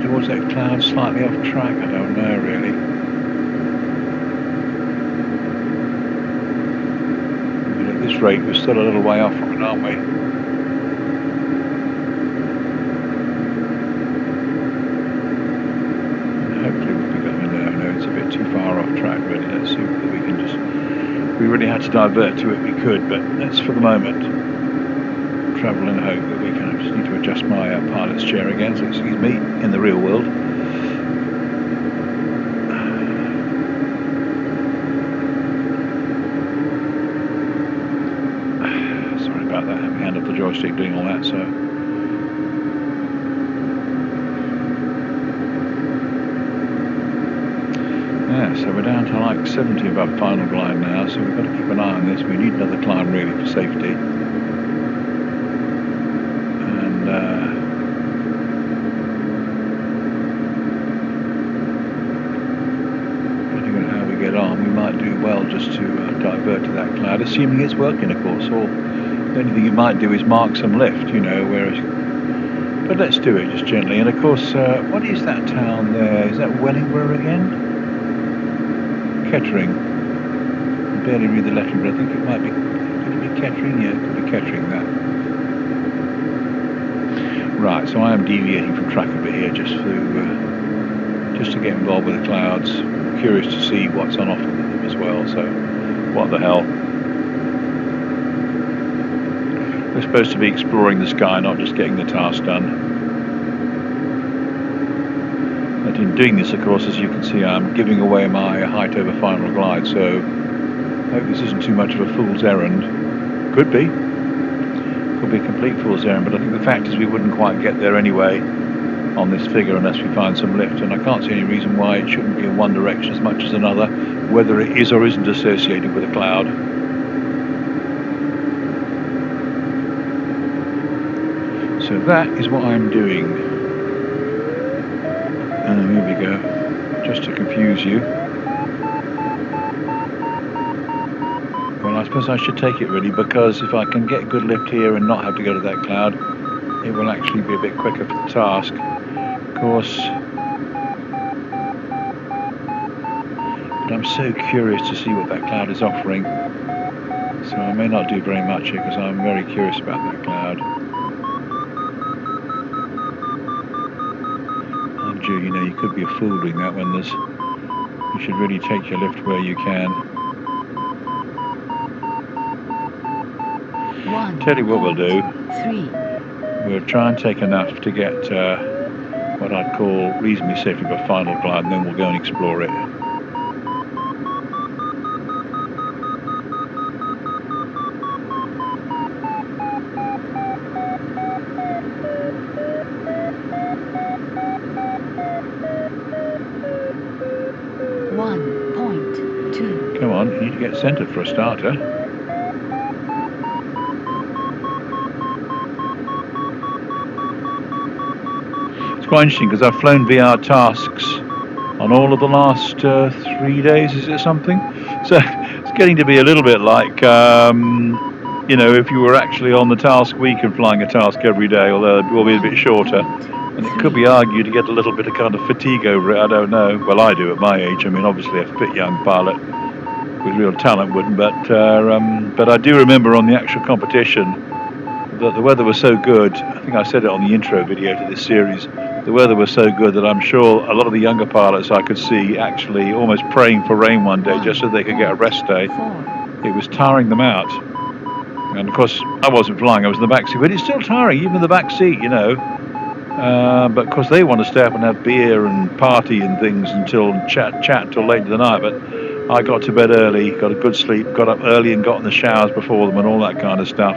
Towards that cloud, slightly off track, I don't know really. But at this rate we're still a little way off from it, aren't we? And hopefully we'll pick up the no, it's a bit too far off track really. Let's see whether we can just, if we really had to divert to it we could, but let's for the moment travel and hope that we can. I just need to adjust my pilot's chair again so it sees me in the real world. Sorry about that, having my hand up the joystick doing all that, so. Yeah, so we're down to like 70 above final glide now, so we've got to keep an eye on this. We need another climb really for safety. Depending on how we get on, we might do well just to divert to that cloud, assuming it's working, of course. Or the only thing you might do is mark some lift, you know, whereas. But let's do it just gently. And of course, what is that town there? Is that Wellingborough again? Kettering. I barely read the lettering, but I think it might be. Could it be Kettering? Yeah, it could be Kettering. That. Right, so I am deviating from track a bit here just to get involved with the clouds. I'm curious to see what's on offer with them as well, so what the hell. We're supposed to be exploring the sky, not just getting the task done. But in doing this, of course, as you can see, I'm giving away my height over final glide, so I hope this isn't too much of a fool's errand. Could be. Could be a complete fool's errand, but I think the fact is we wouldn't quite get there anyway on this figure unless we find some lift, and I can't see any reason why it shouldn't be in one direction as much as another, whether it is or isn't associated with a cloud. So that is what I'm doing. And here we go, just to confuse you. Well, I suppose I should take it really, because if I can get good lift here and not have to go to that cloud, it will actually be a bit quicker for the task. Of course, but I'm so curious to see what that cloud is offering. So I may not do very much here because I'm very curious about that cloud. And you know, you could be a fool doing that when there's. You should really take your lift where you can. Tell you what we'll do. We'll try and take enough to get what I'd call reasonably safely by final glide, and then we'll go and explore it. Come on, you need to get centered for a starter. Quite interesting because I've flown VR tasks on all of the last 3 days, is it something? So it's getting to be a little bit like, you know, if you were actually on the task week and flying a task every day, although it will be a bit shorter. And it could be argued to get a little bit of kind of fatigue over it, I don't know. Well, I do at my age. I mean, obviously a fit young pilot with real talent wouldn't, but I do remember on the actual competition that the weather was so good. I think I said it on the intro video to this series. The weather was so good that I'm sure a lot of the younger pilots I could see actually almost praying for rain one day just so they could get a rest day. It was tiring them out. And of course, I wasn't flying, I was in the back seat, but it's still tiring, even in the back seat, you know. But of course they want to stay up and have beer and party and things until chat till late into the night. But I got to bed early, got a good sleep, got up early and got in the showers before them and all that kind of stuff.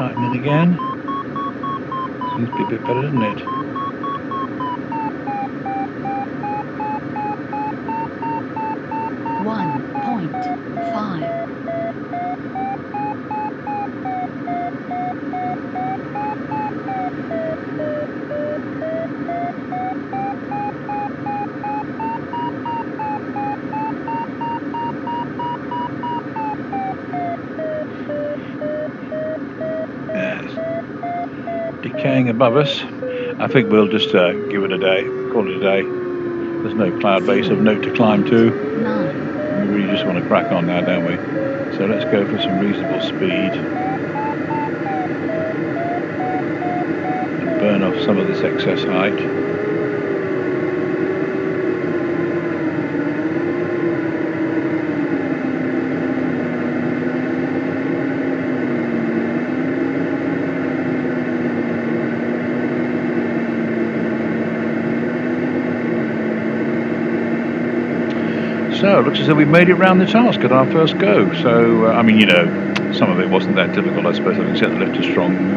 tighten it again. Seems to be a bit better, doesn't it? Decaying above us. I think we'll just give it a day, call it a day. There's no cloud base of note to climb to. We really just want to crack on now, don't we? So let's go for some reasonable speed and burn off some of this excess height. So it looks as though we've made it round the task at our first go. So, I mean, you know, some of it wasn't that difficult, I suppose, having set the lift to strong.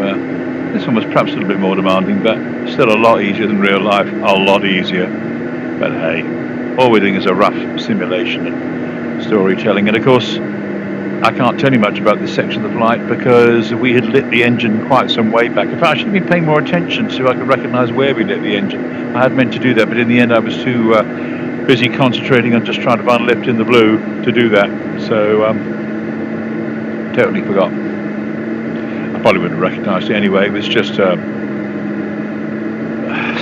This one was perhaps a little bit more demanding, but still a lot easier than real life. A lot easier. But hey, all we're doing is a rough simulation and storytelling. And of course, I can't tell you much about this section of the flight because we had lit the engine quite some way back. In fact, I should have been paying more attention so I could recognise where we lit the engine. I had meant to do that, but in the end I was too busy concentrating on just trying to find a lift in the blue to do that. So, totally forgot. I probably wouldn't have recognised it anyway. It was just sort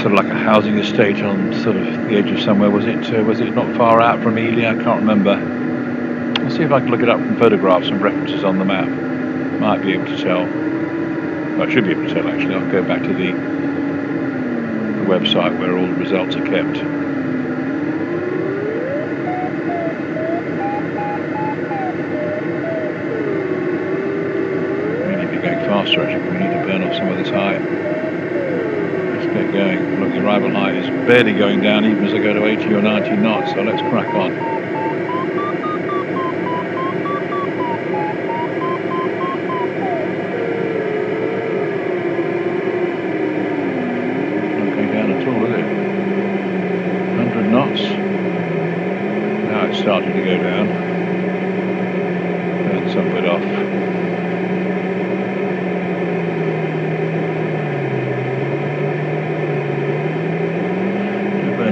of like a housing estate on sort of the edge of somewhere. Was it not far out from Ely? I can't remember. I'll see if I can look it up from photographs and references on the map. Might be able to tell. Well, I should be able to tell actually. I'll go back to the website where all the results are kept. Faster actually, we need to burn off some of this height. Let's get going. Look, the arrival height is barely going down even as I go to 80 or 90 knots, so let's crack on. Not going down at all, is it? 100 knots. Now it's starting to go down. Burn some of it off.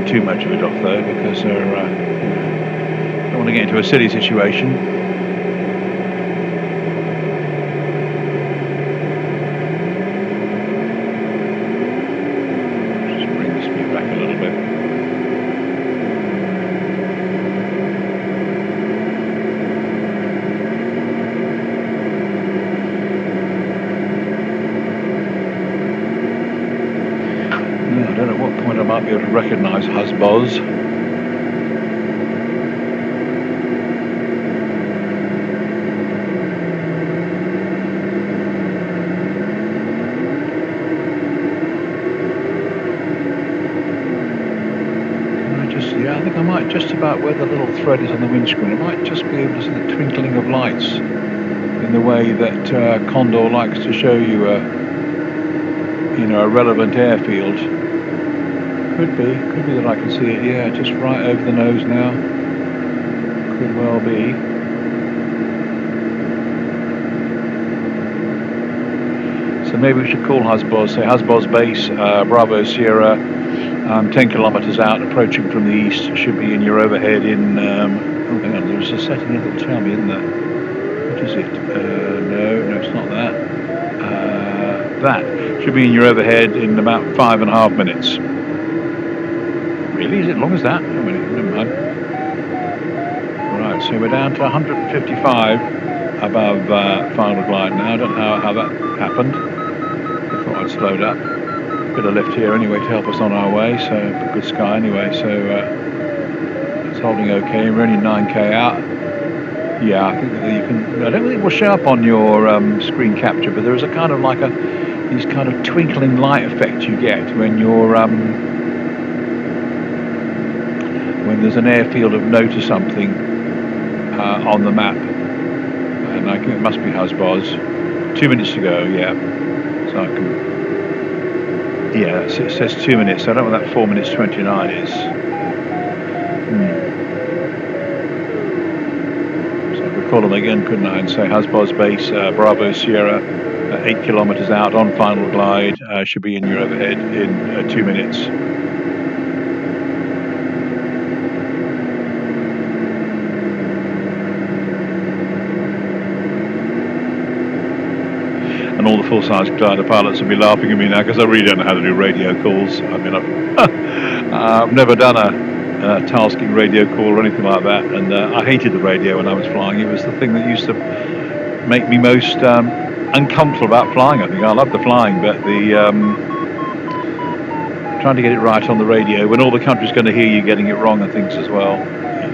Too much of it off though, because I don't want to get into a silly situation. Just bring the speed back a little bit. I don't know at what point I might be able to recognise Husbos. I think I might just about where the little thread is on the windscreen. I might just be able to see the twinkling of lights in the way that Condor likes to show you a relevant airfield. Could be that I can see it, yeah, just right over the nose now. Could well be. So maybe we should call Husbos, say Husbos base, Bravo Sierra, 10 kilometres out, approaching from the east, should be in your overhead in, oh hang on, there's a setting here that'll tell me, isn't there? What is it? No, it's not that. That should be in your overhead in about 5.5 minutes. Really? Is it long as that? Oh, never mind. Right, so we're down to 155 above final glide now. I don't know how that happened. I thought I'd slowed up. Bit of lift here anyway to help us on our way, so good sky anyway, so it's holding okay. We're only 9k out. Yeah, I think that you can. I don't think it will show up on your screen capture, but there is a kind of like these kind of twinkling light effect you get when you're when there's an airfield of note or something on the map, and I think it must be Husbos. 2 minutes to go, yeah. So I can, yeah, it says 2 minutes. I don't know what that 4 minutes 29 is. So I could call them again, couldn't I, and say Hasbos base, Bravo Sierra, 8 kilometers out on final glide, should be in your overhead in 2 minutes. And all the full-size glider pilots will be laughing at me now because I really don't know how to do radio calls. I mean, I've never done a tasking radio call or anything like that, and I hated the radio when I was flying. It was the thing that used to make me most uncomfortable about flying. I think I love the flying, but the trying to get it right on the radio when all the country's going to hear you getting it wrong and things as well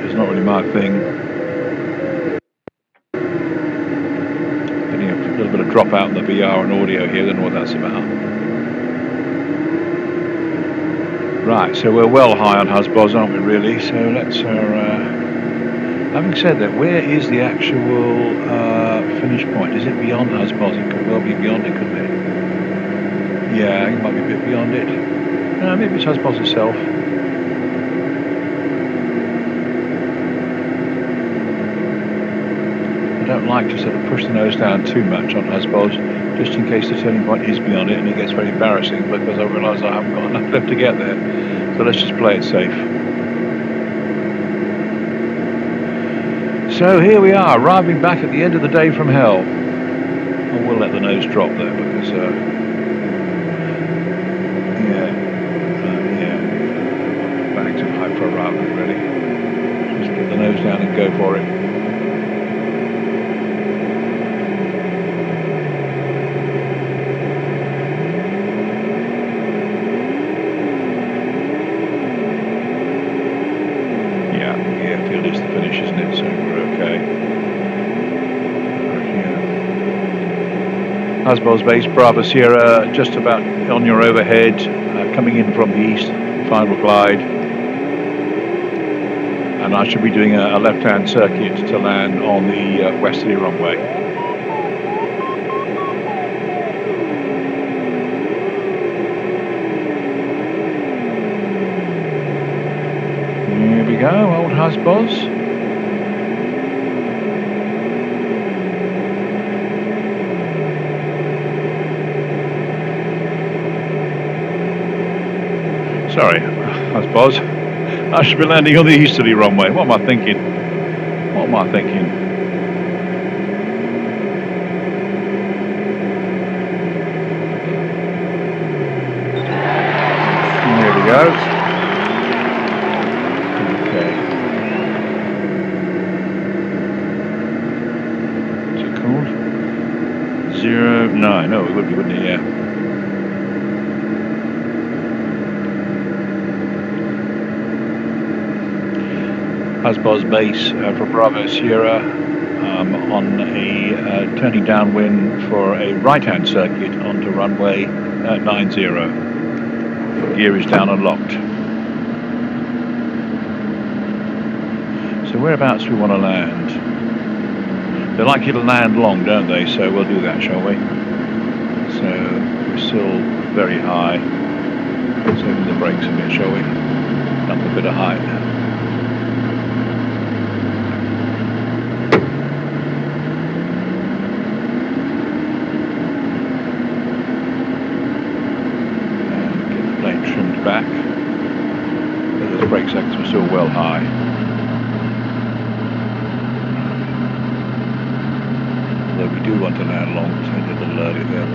is not really my thing. Getting a little bit of drop out in the VR and audio here. I don't know what that's about. Right, so we're well high on Hasbos, aren't we, really? So let's, having said that, where is the actual finish point? Is it beyond Hasbos? It could well be beyond it, couldn't it? Yeah, it might be a bit beyond it. No, maybe it's Hasbos itself. I don't like to sort of push the nose down too much on Hasbos, just in case the turning point is beyond it and it gets very embarrassing because I realise I haven't got enough left to get there. So let's just play it safe. So here we are, arriving back at the end of the day from hell. I will let the nose drop there because, back to hyper arrival really. Just get the nose down and go for it. Hasbos base, Bravo Sierra, just about on your overhead, coming in from the east, final glide. And I should be doing a left-hand circuit to land on the westerly runway. Here we go, old Hasbos. Sorry, I suppose. I should be landing on the easterly runway. What am I thinking? What am I thinking? There we go. Okay. What's it called? 09. Oh, it would be, wouldn't it? Yeah. Hasbos base for Bravo Sierra on a turning downwind for a right-hand circuit onto runway 90. Gear is down and locked. So whereabouts do we want to land? They like you to land long, don't they? So we'll do that, shall we? So we're still very high. Let's open the brakes a bit, shall we? Up a bit of height. Back, but those brake seconds were still well high. Although we do want to land long, so I did a little early there.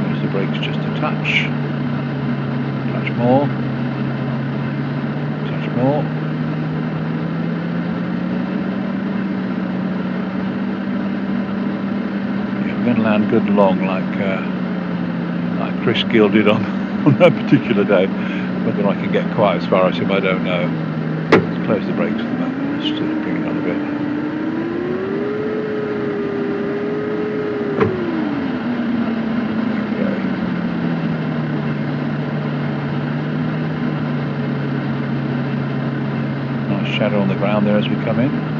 There's the brakes just a touch. Touch more. Touch more. Going to land good and long like Chris Gill did on that particular day. Whether I can get quite as far as him, I don't know. Let's close the brakes for the moment. Let's bring it on a bit. shadow on the ground there as we come in.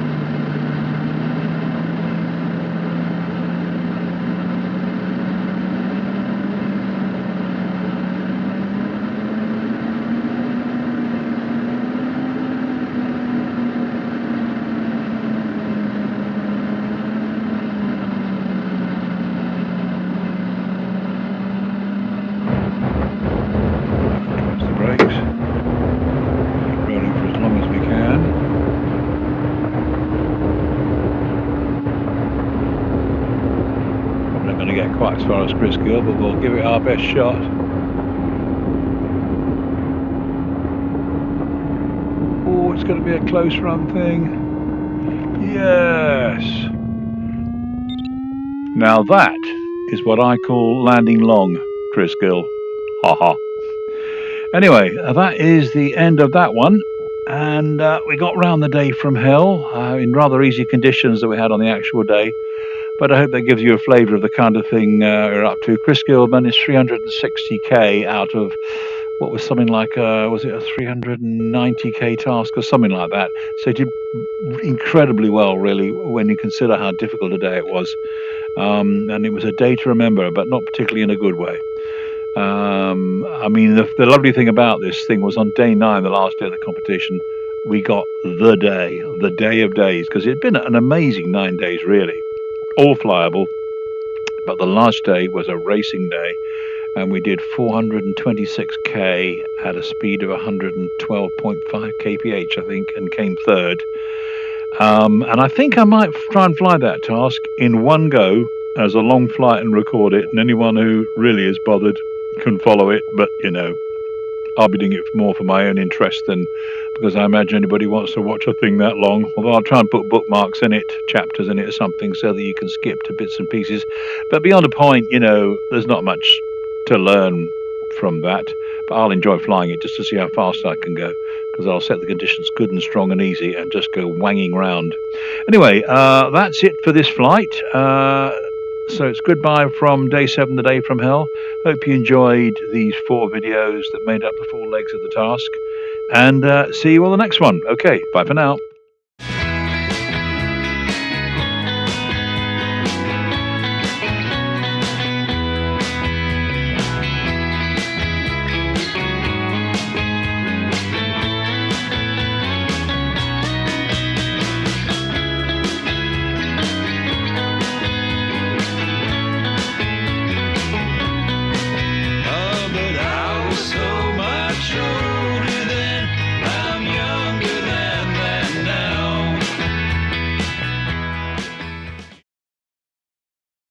Quite as far as Chris Gill, but we'll give it our best shot. Oh, it's going to be a close run thing. Yes. Now that is what I call landing long, Chris Gill. Haha. Anyway, that is the end of that one. And we got round the day from hell in rather easy conditions that we had on the actual day. But I hope that gives you a flavour of the kind of thing we're up to. Chris Gill managed 360k out of what was something like, was it a 390k task or something like that? So he did incredibly well, really, when you consider how difficult a day it was. And it was a day to remember, but not particularly in a good way. I mean, the lovely thing about this thing was on day 9, the last day of the competition, we got the day of days, because it had been an amazing 9 days, really. All flyable, but the last day was a racing day, and we did 426k at a speed of 112.5 kph, I think, and came third. And I think I might try and fly that task in one go as a long flight and record it, and anyone who really is bothered can follow it, but you know, I'll be doing it more for my own interest than because I imagine anybody wants to watch a thing that long. Although I'll try and put bookmarks in it, chapters in it or something, so that you can skip to bits and pieces. But beyond a point, you know, there's not much to learn from that. But I'll enjoy flying it just to see how fast I can go, because I'll set the conditions good and strong and easy and just go wanging round. Anyway, that's it for this flight. So it's goodbye from day 7, the day from hell. Hope you enjoyed these 4 videos that made up the 4 legs of the task. And see you on the next one. Okay, bye for now.